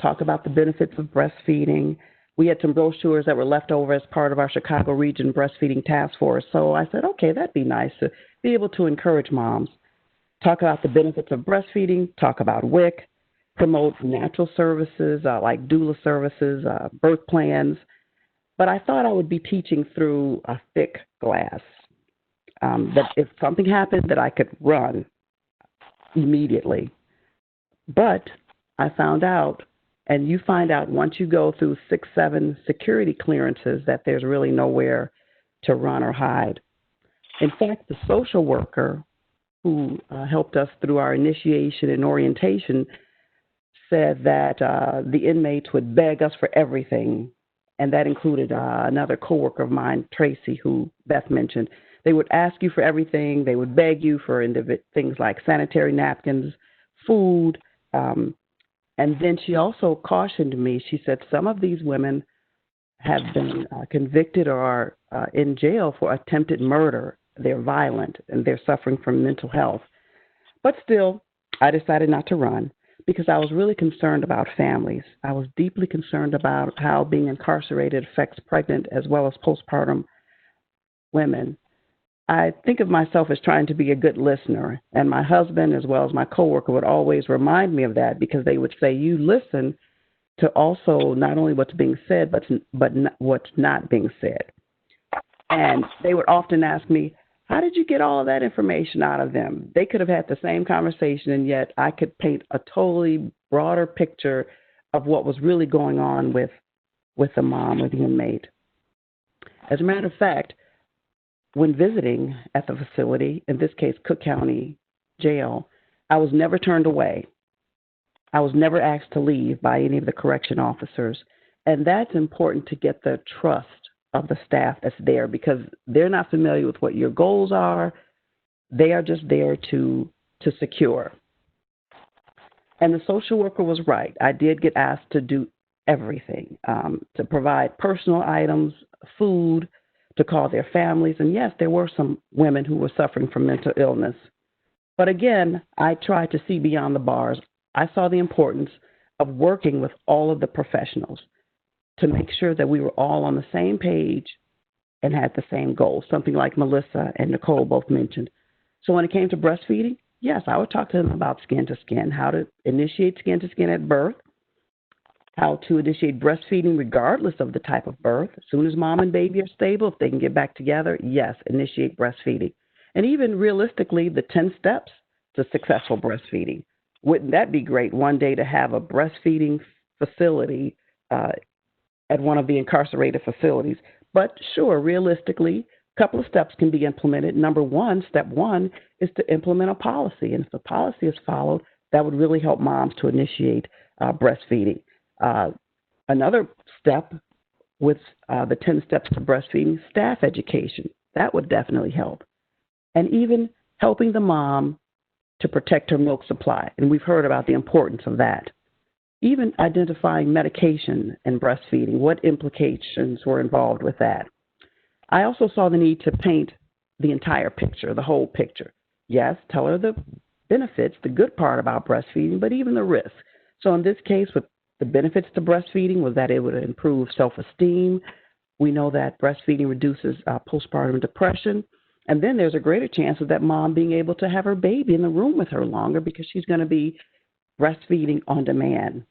[SPEAKER 15] talk about the benefits of breastfeeding. We had some brochures that were left over as part of our Chicago Region Breastfeeding Task Force. So I said, okay, that'd be nice to be able to encourage moms, talk about the benefits of breastfeeding, talk about WIC, promote natural services like doula services, birth plans. But I thought I would be teaching through a thick glass, that if something happened that I could run immediately. But I found out, and you find out once you go through 6, 7 security clearances, that there's really nowhere to run or hide. In fact, the social worker who helped us through our initiation and orientation said that the inmates would beg us for everything, and that included another coworker of mine, Tracy, who Beth mentioned. They would ask you for everything. They would beg you for things like sanitary napkins, food, and then she also cautioned me. She said some of these women have been convicted or are in jail for attempted murder. They're violent and they're suffering from mental health. But still, I decided not to run because I was really concerned about families. I was deeply concerned about how being incarcerated affects pregnant as well as postpartum women. I think of myself as trying to be a good listener, and my husband as well as my coworker would always remind me of that because they would say, you listen to also not only what's being said, but what's not being said. And they would often ask me, how did you get all of that information out of them? They could have had the same conversation, and yet I could paint a totally broader picture of what was really going on with the mom or the inmate. As a matter of fact, when visiting at the facility, in this case, Cook County Jail, I was never turned away. I was never asked to leave by any of the correction officers. And that's important to get the trust of the staff that's there because they're not familiar with what your goals are. They are just there to secure. And the social worker was right. I did get asked to do everything, to provide personal items, food, to call their families. And yes, there were some women who were suffering from mental illness. But again, I tried to see beyond the bars. I saw the importance of working with all of the professionals to make sure that we were all on the same page and had the same goals, something like Melissa and Nicole both mentioned. So when it came to breastfeeding, yes, I would talk to them about skin to skin, how to initiate skin to skin at birth, how to initiate breastfeeding regardless of the type of birth. As soon as mom and baby are stable, if they can get back together, yes, initiate breastfeeding. And even realistically, the 10 steps to successful breastfeeding. Wouldn't that be great one day to have a breastfeeding facility at one of the incarcerated facilities? But sure, realistically, a couple of steps can be implemented. Step one is to implement a policy. And if the policy is followed, that would really help moms to initiate breastfeeding. Another step with the 10 steps to breastfeeding, staff education. That would definitely help. And even helping the mom to protect her milk supply. And we've heard about the importance of that. Even identifying medication and breastfeeding, what implications were involved with that. I also saw the need to paint the entire picture, the whole picture. Yes, tell her the benefits, the good part about breastfeeding, but even the risks. So in this case, with the benefits to breastfeeding was that it would improve self-esteem. We know that breastfeeding reduces postpartum depression. And then there's a greater chance of that mom being able to have her baby in the room with her longer because she's going to be breastfeeding on demand.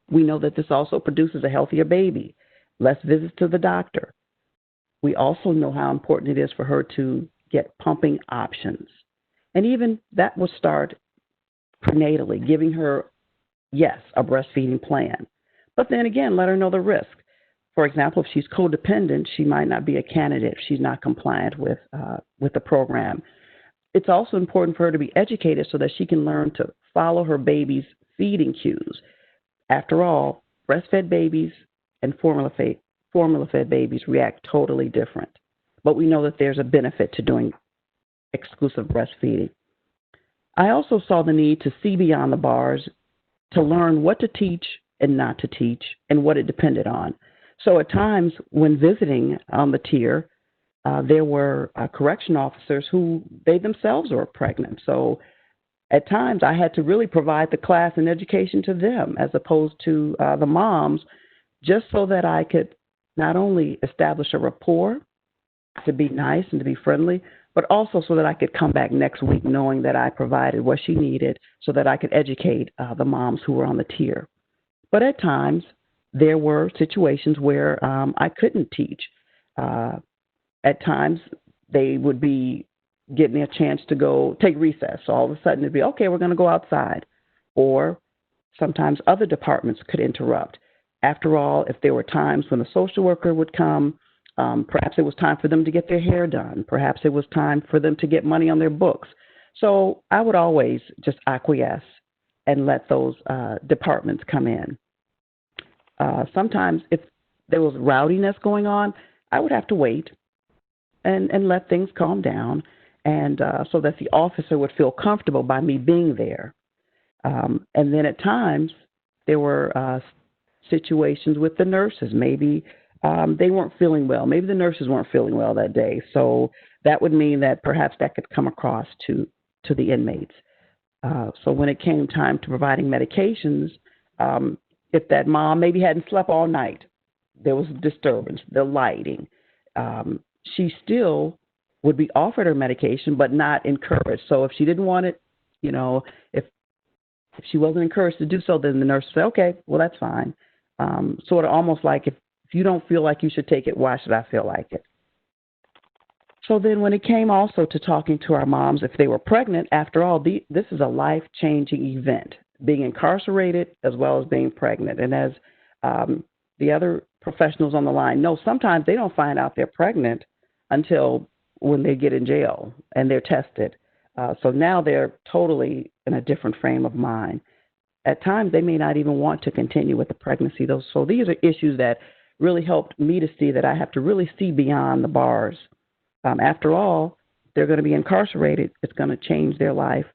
[SPEAKER 15] We know that this also produces a healthier baby, less visits to the doctor. We also know how important it is for her to get pumping options. And even that will start prenatally, giving her, yes, a breastfeeding plan. But then again, let her know the risk. For example, if she's codependent, she might not be a candidate if she's not compliant with the program. It's also important for her to be educated so that she can learn to follow her baby's feeding cues. After all, breastfed babies and formula-fed babies react totally different. But we know that there's a benefit to doing exclusive breastfeeding. I also saw the need to see beyond the bars, to learn what to teach and not to teach, and what it depended on. So at times when visiting on the tier, there were correction officers who they themselves were pregnant. So at times I had to really provide the class and education to them as opposed to the moms, just so that I could not only establish a rapport, to be nice and to be friendly, but also so that I could come back next week knowing that I provided what she needed so that I could educate the moms who were on the tier. But at times, there were situations where I couldn't teach. At times, they would be getting a chance to go take recess. So all of a sudden, it'd be, okay, we're going to go outside. Or sometimes other departments could interrupt. After all, if there were times when a social worker would come, perhaps it was time for them to get their hair done. Perhaps it was time for them to get money on their books. So I would always just acquiesce and let those departments come in. Sometimes if there was rowdiness going on, I would have to wait and let things calm down, and so that the officer would feel comfortable by me being there. And then at times, there were situations with the nurses. Maybe they weren't feeling well. Maybe the nurses weren't feeling well that day. So that would mean that perhaps that could come across to the inmates. So when it came time to providing medications, if that mom maybe hadn't slept all night, there was disturbance, the lighting, she still would be offered her medication but not encouraged. So if she didn't want it, if she wasn't encouraged to do so, then the nurse would say, okay, well, that's fine. Sort of almost like if you don't feel like you should take it, why should I feel like it? So then when it came also to talking to our moms if they were pregnant, after all, this is a life-changing event, being incarcerated as well as being pregnant. And as the other professionals on the line know, sometimes they don't find out they're pregnant until when they get in jail and they're tested. So now they're totally in a different frame of mind. At times, they may not even want to continue with the pregnancy. So these are issues that really helped me to see that I have to really see beyond the bars. After all, they're going to be incarcerated. It's going to change their life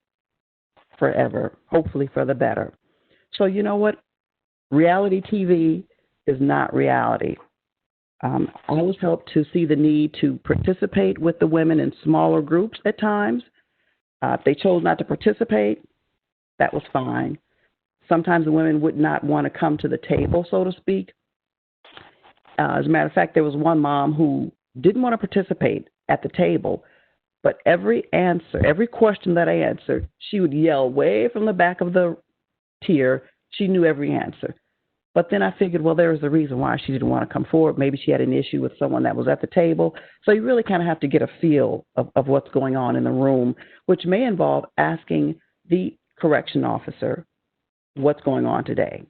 [SPEAKER 15] forever, hopefully for the better. So you know what? Reality TV is not reality. I was helped to see the need to participate with the women in smaller groups at times. If they chose not to participate, that was fine. Sometimes the women would not want to come to the table, so to speak. As a matter of fact, there was one mom who didn't want to participate at the table, but every question that I answered, she would yell way from the back of the tier. She knew every answer. But then I figured, well, there was a reason why she didn't want to come forward. Maybe she had an issue with someone that was at the table. So you really kind of have to get a feel of what's going on in the room, which may involve asking the correction officer, what's going on today?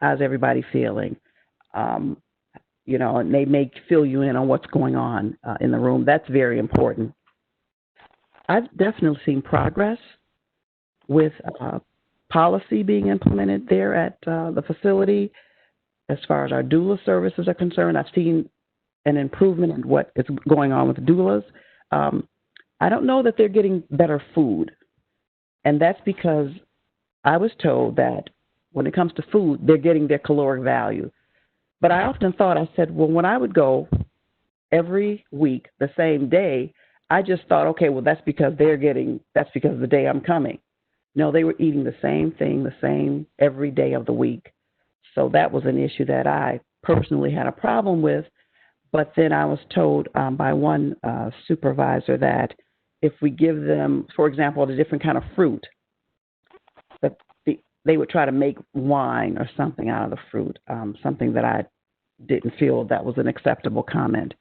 [SPEAKER 15] How's everybody feeling? And they may fill you in on what's going on in the room. That's very important. I've definitely seen progress with policy being implemented there at the facility. As far as our doula services are concerned, I've seen an improvement in what is going on with the doulas. I don't know that they're getting better food, and that's because I was told that when it comes to food, they're getting their caloric value. But I often thought, I said, well, when I would go every week the same day, I just thought, okay, well, that's because of the day I'm coming. No, they were eating the same thing, the same every day of the week. So that was an issue that I personally had a problem with. But then I was told by one supervisor that if we give them, for example, a different kind of fruit, that they would try to make wine or something out of the fruit, something that I didn't feel that was an acceptable comment.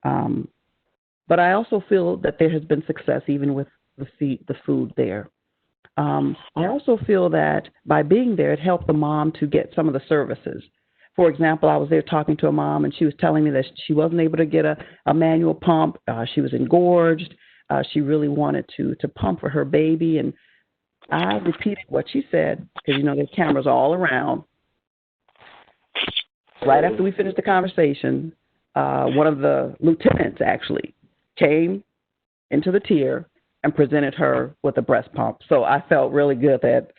[SPEAKER 15] But I also feel that there has been success even with the food there. I also feel that by being there, it helped the mom to get some of the services. For example, I was there talking to a mom, and she was telling me that she wasn't able to get a manual pump. She was engorged. She really wanted to pump for her baby, and I repeated what she said because, there's cameras all around. Right after we finished the conversation, one of the lieutenants actually came into the tier and presented her with a breast pump. So I felt really good that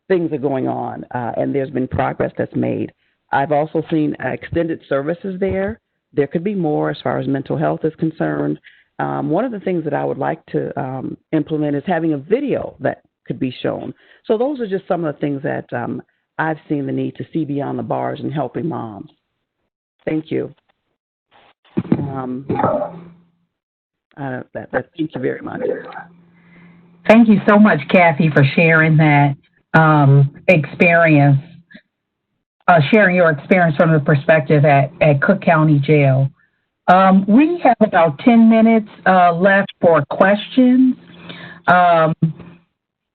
[SPEAKER 15] things are going on, and there's been progress that's made. I've also seen extended services there. There could be more as far as mental health is concerned. One of the things that I would like to implement is having a video that could be shown. So those are just some of the things that I've seen the need to see beyond the bars and helping moms. Thank you. Thank you very much.
[SPEAKER 1] Thank you so much, Kathy, for sharing that experience, sharing your experience from the perspective at Cook County Jail. We have about 10 minutes left for questions.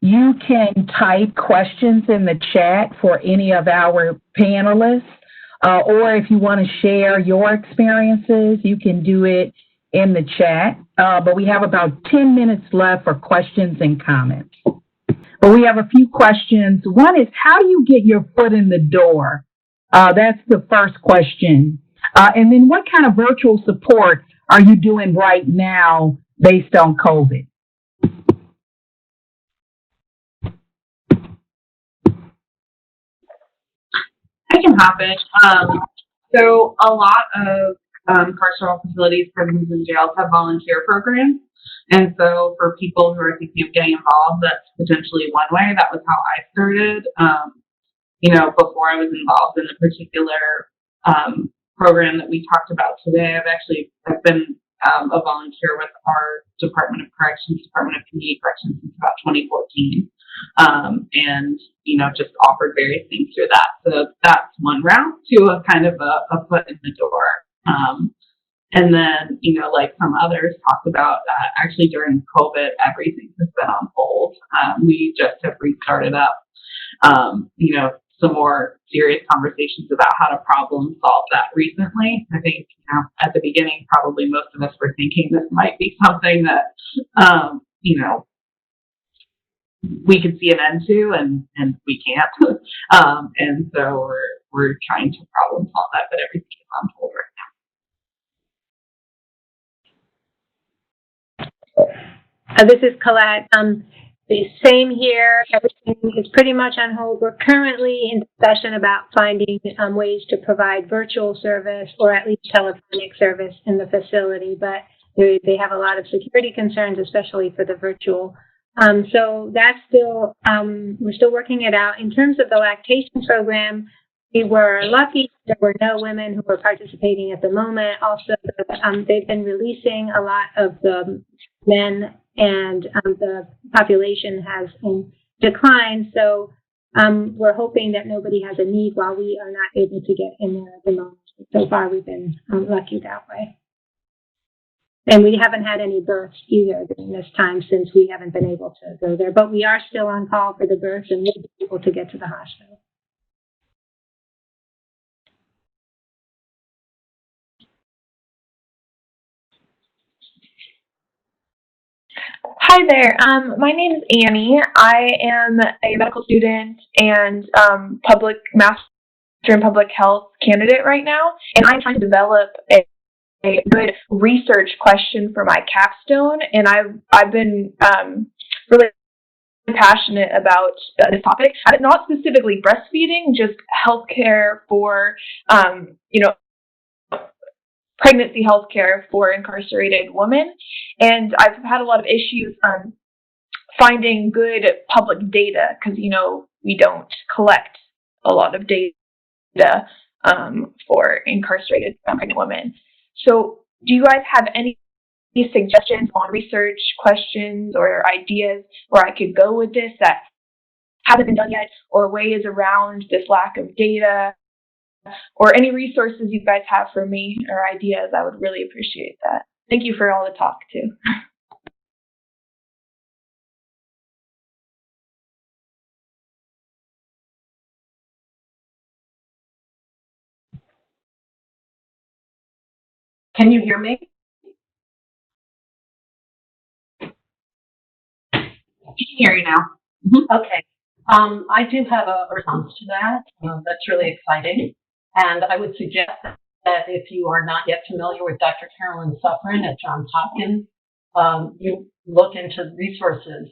[SPEAKER 1] You can type questions in the chat for any of our panelists, or if you want to share your experiences, you can do it in the chat. But we have about 10 minutes left for questions and comments. but we have a few questions. One is, how do you get your foot in the door? That's the first question. And then what kind of virtual support are you doing right now based on COVID?
[SPEAKER 3] I can hop it. So a lot of carceral facilities, prisons, and jails have volunteer programs. And so for people who are thinking of getting involved, that's potentially one way. That was how I started. Before I was involved in the particular program that we talked about today, I've been a volunteer with our Department of Corrections, Department of Community Corrections since about 2014. And just offered various things through that. So that's one route to a kind of a foot in the door. And then, like some others talked about, actually during COVID, everything has been on hold. We just have restarted up, some more serious conversations about how to problem solve that recently. I think, at the beginning, probably most of us were thinking this might be something that, we could see an end to, and we can't. And so we're trying to problem solve that, but everything is on hold right now.
[SPEAKER 13] This is Colette. The same here. Everything is pretty much on hold. We're currently in discussion about finding ways to provide virtual service or at least telephonic service in the facility, but they have a lot of security concerns, especially for the virtual. So that's still, we're still working it out. In terms of the lactation program, we were lucky. There were no women who were participating at the moment. Also, they've been releasing a lot of the men, and the population has declined. So we're hoping that nobody has a need while we are not able to get in there at the moment. So far, we've been lucky that way. And we haven't had any births either during this time since we haven't been able to go there. But we are still on call for the births, and we'll be able to get to the hospital.
[SPEAKER 16] Hi there. My name is Annie. I am a medical student and master in public health candidate right now, and I'm trying to develop a good research question for my capstone, and I've been really passionate about this topic. Not specifically breastfeeding, just healthcare for pregnancy healthcare for incarcerated women, and I've had a lot of issues finding good public data because we don't collect a lot of data for incarcerated pregnant women. So do you guys have any suggestions on research questions or ideas where I could go with this that haven't been done yet, or ways around this lack of data, or any resources you guys have for me or ideas? I would really appreciate that. Thank you for all the talk too.
[SPEAKER 2] Can you hear me?
[SPEAKER 3] I can hear you now.
[SPEAKER 2] Okay. I do have a response to that. That's really exciting. And I would suggest that if you are not yet familiar with Dr. Carolyn Suffren at Johns Hopkins, you look into resources.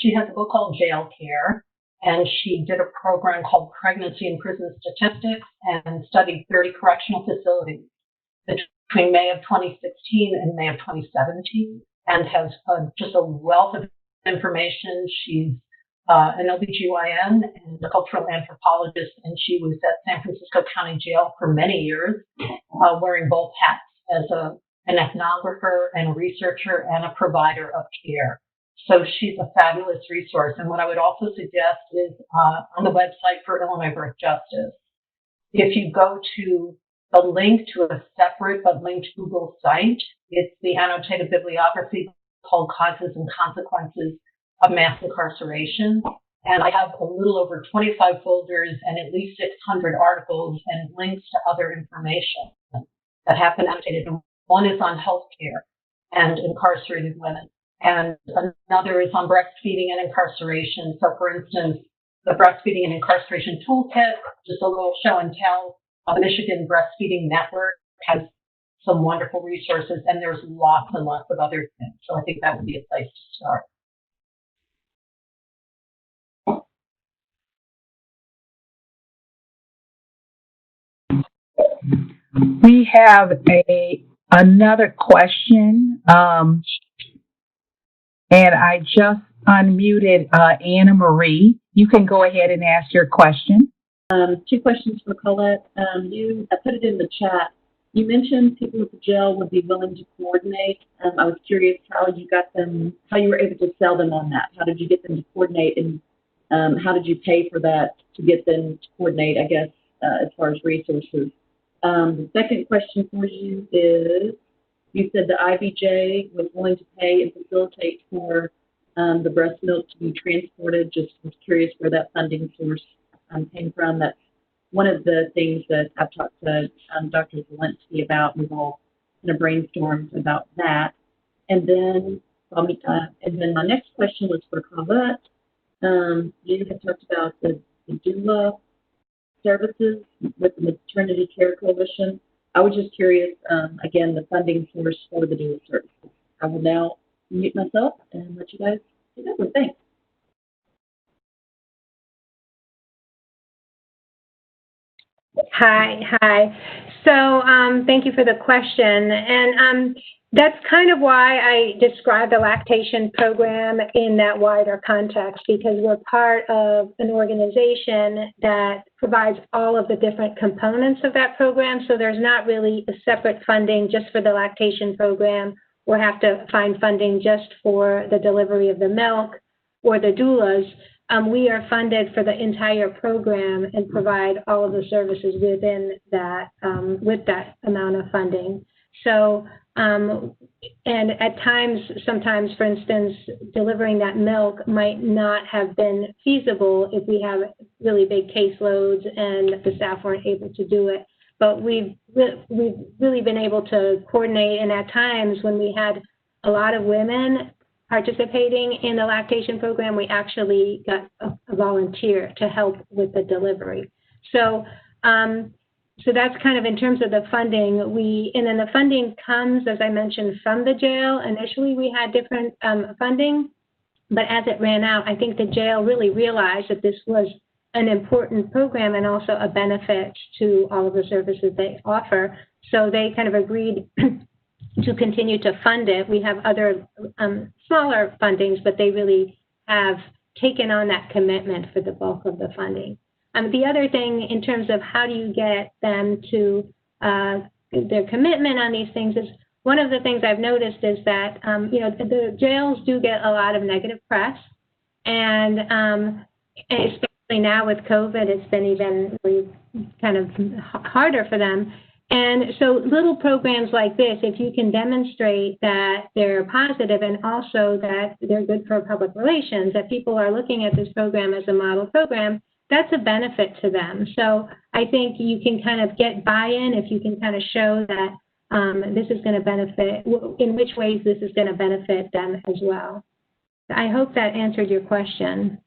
[SPEAKER 2] She has a book called Jail Care, and she did a program called Pregnancy in Prison Statistics and studied 30 correctional facilities between May of 2016 and May of 2017, and has just a wealth of information. She's an OBGYN and a cultural anthropologist, and she was at San Francisco County Jail for many years, wearing both hats as an ethnographer and a researcher and a provider of care. So she's a fabulous resource. And what I would also suggest is on the website for Illinois Birth Justice, if you go to a link to a separate but linked Google site, it's the annotated bibliography called Causes and Consequences of Mass Incarceration. And I have a little over 25 folders and at least 600 articles and links to other information that have been annotated. And one is on healthcare and incarcerated women. And another is on breastfeeding and incarceration. So, for instance, the Breastfeeding and Incarceration Toolkit, just a little show and tell. The Michigan Breastfeeding Network has some wonderful resources, and there's lots and lots of other things. So I think that would be a place to start.
[SPEAKER 1] We have another question, and I just unmuted Anna Marie. You can go ahead and ask your question.
[SPEAKER 17] Two questions for Colette. I put it in the chat. You mentioned people at the jail would be willing to coordinate. I was curious how you got them, how you were able to sell them on that. How did you get them to coordinate, and how did you pay for that to get them to coordinate, I guess, as far as resources? The second question for you is, you said the IBJ was willing to pay and facilitate for the breast milk to be transported. Just was curious where that funding source came from. That's one of the things that I've talked to Dr. Zelensky about. We've all kind of brainstormed about that. And then my next question was for Colette. You had talked about the doula services with the Maternity Care Coalition. I was just curious, again, the funding source for the doula services. I will now mute myself and let you guys take over. Thanks.
[SPEAKER 13] Hi. So thank you for the question. And that's kind of why I described the lactation program in that wider context, because we're part of an organization that provides all of the different components of that program. So there's not really a separate funding just for the lactation program, or have to find funding just for the delivery of the milk or the doulas. We are funded for the entire program and provide all of the services within that, with that amount of funding. So, and at times, sometimes, for instance, delivering that milk might not have been feasible if we have really big caseloads and the staff weren't able to do it. But we've really been able to coordinate, and at times when we had a lot of women participating in the lactation program, we actually got a volunteer to help with the delivery. So, so that's kind of in terms of the funding. And then the funding comes, as I mentioned, from the jail. Initially, we had different funding, but as it ran out, I think the jail really realized that this was an important program and also a benefit to all of the services they offer. So they kind of agreed to continue to fund it. We have other smaller fundings, but they really have taken on that commitment for the bulk of the funding. The other thing in terms of how do you get them to their commitment on these things is, one of the things I've noticed is that, the jails do get a lot of negative press, and especially now with COVID, it's been even really kind of harder for them. And so little programs like this, if you can demonstrate that they're positive and also that they're good for public relations, that people are looking at this program as a model program, that's a benefit to them. So I think you can kind of get buy-in if you can kind of show that this is going to benefit, in which ways this is going to benefit them as well. I hope that answered your question.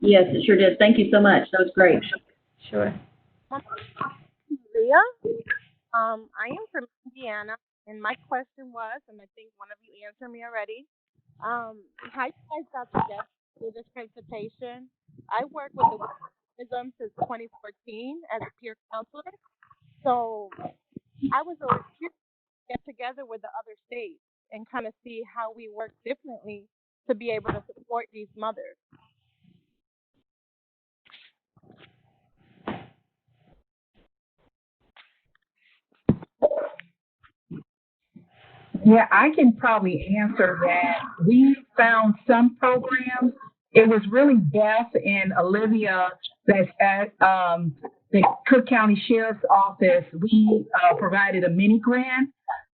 [SPEAKER 17] Yes, it sure did. Thank you so much. That was great.
[SPEAKER 13] Sure.
[SPEAKER 18] Leah. I am from Indiana, and my question was, and I think one of you answered me already, how you guys got together for this presentation. I work with the Women's since 2014 as a peer counselor, so I was always curious to get together with the other states and kind of see how we work differently to be able to support these mothers.
[SPEAKER 1] Yeah, I can probably answer that. We found some programs. It was really Beth and Olivia that's at the Cook County Sheriff's Office. We provided a mini grant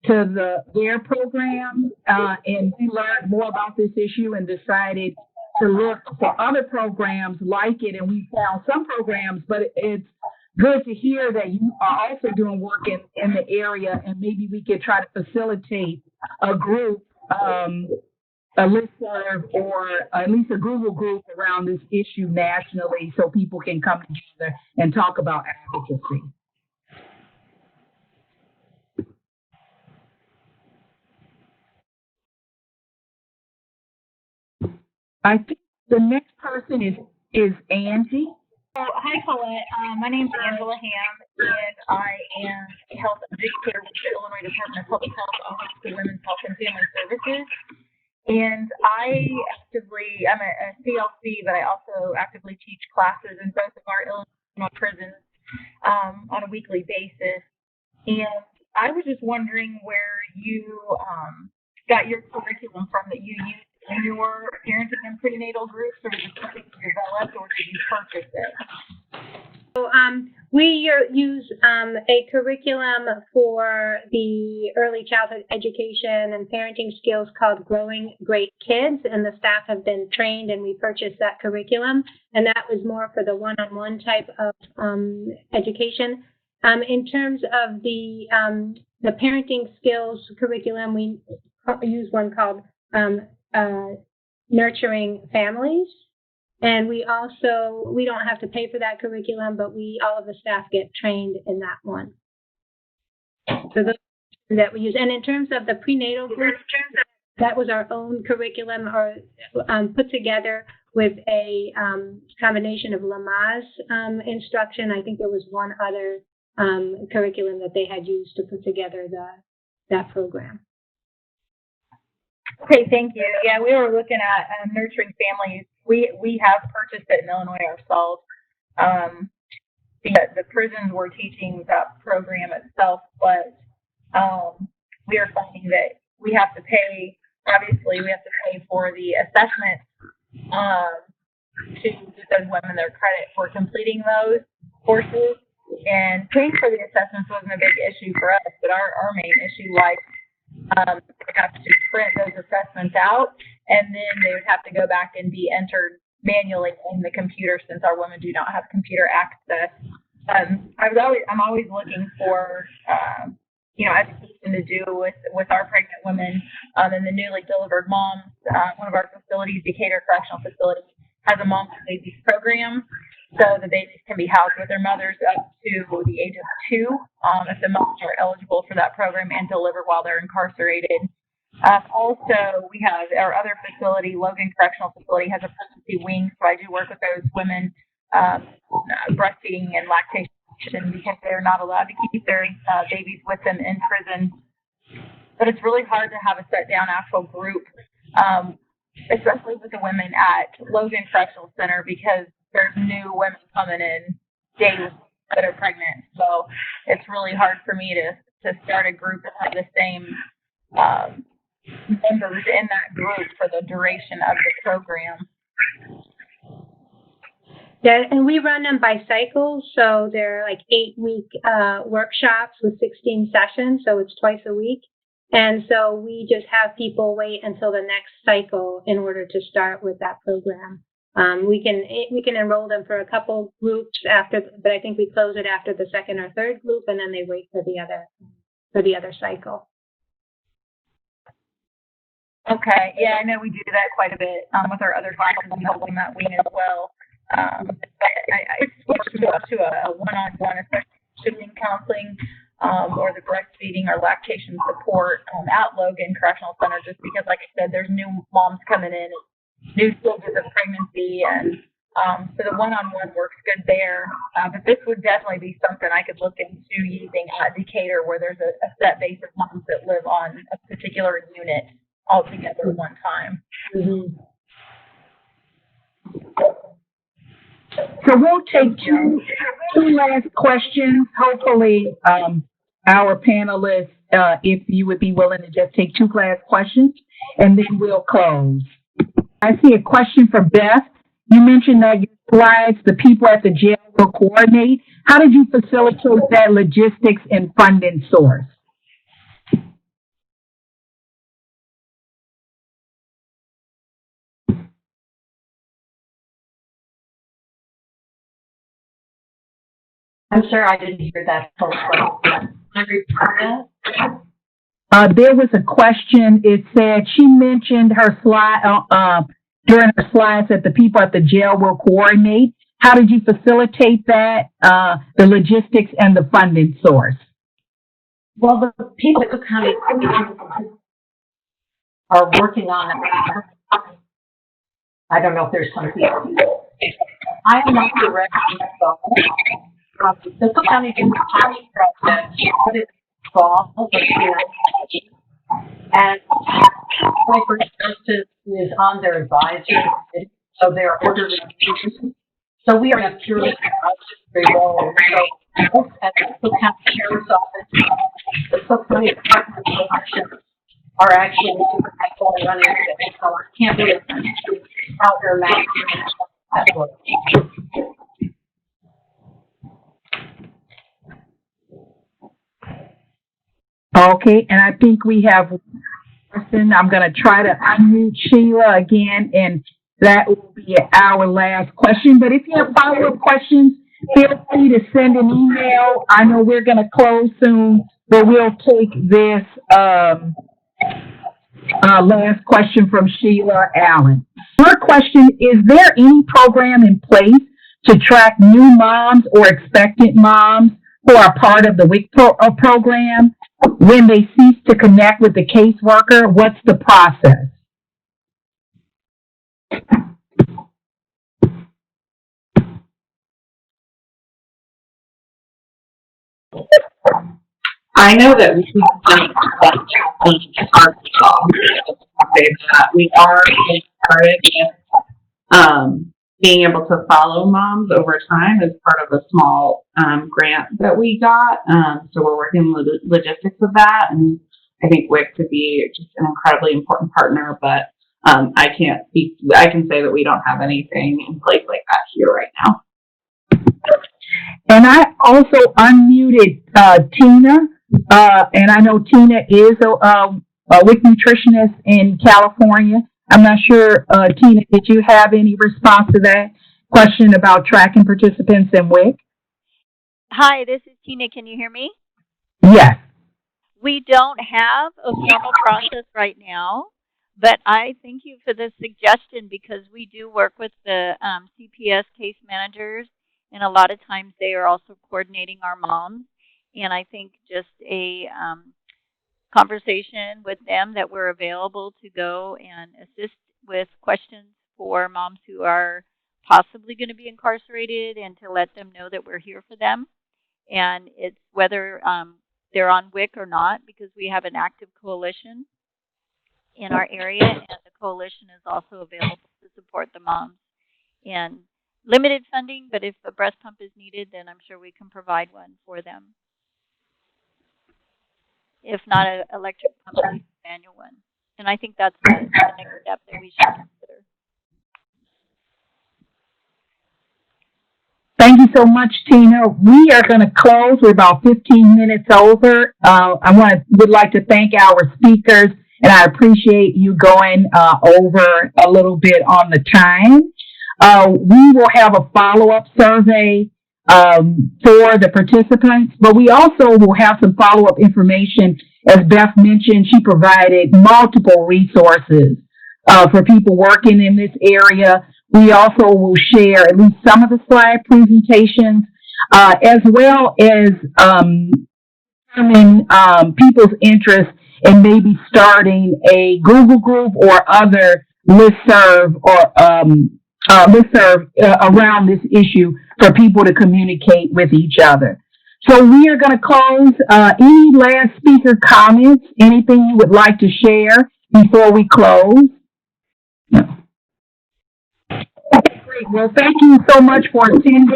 [SPEAKER 1] to their program, and we learned more about this issue and decided to look for other programs like it. And we found some programs, but it's good to hear that you are also doing work in the area, and maybe we could try to facilitate a group, a listserv, or at least a Google group around this issue nationally so people can come together and talk about advocacy. I think the next person is Angie.
[SPEAKER 19] Hi, Colette. My name's Angela Ham, and I am a health educator with the Illinois Department of Public Health Office of Women's Health and Family Services. And I'm a CLC, but I also actively teach classes in both of our Illinois prisons on a weekly basis. And I was just wondering where you got your curriculum from that you used in your parenting and prenatal groups, or was it something you developed, or did you purchase it?
[SPEAKER 13] So we use a curriculum for the early childhood education and parenting skills called Growing Great Kids, and the staff have been trained, and we purchased that curriculum, and that was more for the one-on-one type of education. In terms of the parenting skills curriculum, we use one called Nurturing Families. And we don't have to pay for that curriculum, but all of the staff get trained in that one. So those that we use. And in terms of the prenatal group, that was our own curriculum, or put together with a combination of Lamaze instruction. I think there was one other curriculum that they had used to put together that program.
[SPEAKER 19] Okay, thank you. Yeah, we were looking at Nurturing Families. We have purchased it in Illinois ourselves. The prisons were teaching that program itself, but we are finding that we have to pay. Obviously, we have to pay for the assessment to give those women their credit for completing those courses. And paying for the assessments wasn't a big issue for us, but our main issue was we have to print those assessments out, and then they would have to go back and be entered manually in the computer since our women do not have computer access. I'm always looking for education to do with our pregnant women and the newly delivered moms. One of our facilities, Decatur Correctional Facility, has a mom and babies program. So the babies can be housed with their mothers up to the age of 2 if the mothers are eligible for that program, and deliver while they're incarcerated. Also, we have our other facility, Logan Correctional Facility, has a pregnancy wing, so I do work with those women breastfeeding and lactation because they're not allowed to keep their babies with them in prison. But it's really hard to have a set-down actual group, especially with the women at Logan Correctional Center, because there's new women coming in daily that are pregnant. So it's really hard for me to start a group and have the same members in that group for the duration of the program.
[SPEAKER 13] Yeah, and we run them by cycles, so they're like 8-week workshops with 16 sessions, so it's twice a week. And so we just have people wait until the next cycle in order to start with that program. We can enroll them for a couple groups after, but I think we close it after the second or third group, and then they wait for the other cycle.
[SPEAKER 19] Okay, yeah, I know we do that quite a bit with our other classes and helping that wing as well. I switched to a one-on-one, especially counseling or the breastfeeding or lactation support at Logan Correctional Center, just because, like I said, there's new moms coming in, new stages of pregnancy, and so the one-on-one works good there. But this would definitely be something I could look into using at Decatur, where there's a set base of moms that live on a particular unit all together at one time.
[SPEAKER 1] Mm-hmm. So we'll take two last questions. Hopefully, our panelists, if you would be willing to just take 2 last questions, and then we'll close. I see a question for Beth. You mentioned that your slides, the people at the jail will coordinate. How did you facilitate that logistics and funding source?
[SPEAKER 2] I'm sorry, I didn't hear that whole question. Can I repeat that?
[SPEAKER 1] There was a question. It said she mentioned her slide during her slides that the people at the jail will coordinate. How did you facilitate that? The logistics and the funding source.
[SPEAKER 2] Well, the people at Cook County are working on it. I don't know if there's some people. I am not directly involved. The Cook County Intersecting process is involved and Corporate Justice is on their advisory, so they're orderly. So we are in a purely advisory role. So at the Cook County Sheriff's Office, the Cook County Department of Elections are actually running it. So I can't really how they're managing that work.
[SPEAKER 1] Okay, and I think we have one person. I'm going to try to unmute Sheila again, and that will be our last question. But if you have follow-up questions, feel free to send an email. I know we're going to close soon, but we'll take this last question from Sheila Allen. Her question, is there any program in place to track new moms or expectant moms who are part of the WIC program? When they cease to connect with the caseworker, what's the process?
[SPEAKER 3] I know that we are encouraged being able to follow moms over time as part of a small grant that we got. So we're working logistics of that, and I think WIC could be just an incredibly important partner, but I can't speak. I can say that we don't have anything in place like that here right now.
[SPEAKER 1] And I also unmuted Tina, and I know Tina is a WIC nutritionist in California. I'm not sure, Tina, did you have any response to that question about tracking participants in WIC?
[SPEAKER 14] Hi, this is Tina. Can you hear me?
[SPEAKER 1] Yes.
[SPEAKER 14] We don't have a formal process right now, but I thank you for the suggestion because we do work with the CPS case managers, and a lot of times they are also coordinating our moms. And I think just a conversation with them that we're available to go and assist with questions for moms who are possibly going to be incarcerated, and to let them know that we're here for them. And it's whether they're on WIC or not, because we have an active coalition in our area, and the coalition is also available to support the moms. And limited funding, but if a breast pump is needed, then I'm sure we can provide one for them. If not an electric pump, at least a manual one. And I think that's the next step that we should consider.
[SPEAKER 1] Thank you so much, Tina. We are going to close. We're about 15 minutes over. Would like to thank our speakers, and I appreciate you going over a little bit on the time. We will have a follow-up survey for the participants, but we also will have some follow-up information. As Beth mentioned, she provided multiple resources for people working in this area. We also will share at least some of the slide presentations, as well as determine people's interest in maybe starting a Google group or other listserv or around this issue for people to communicate with each other. So we are going to close. Any last speaker comments? Anything you would like to share before we close? No. Great. Well, thank you so much for attending.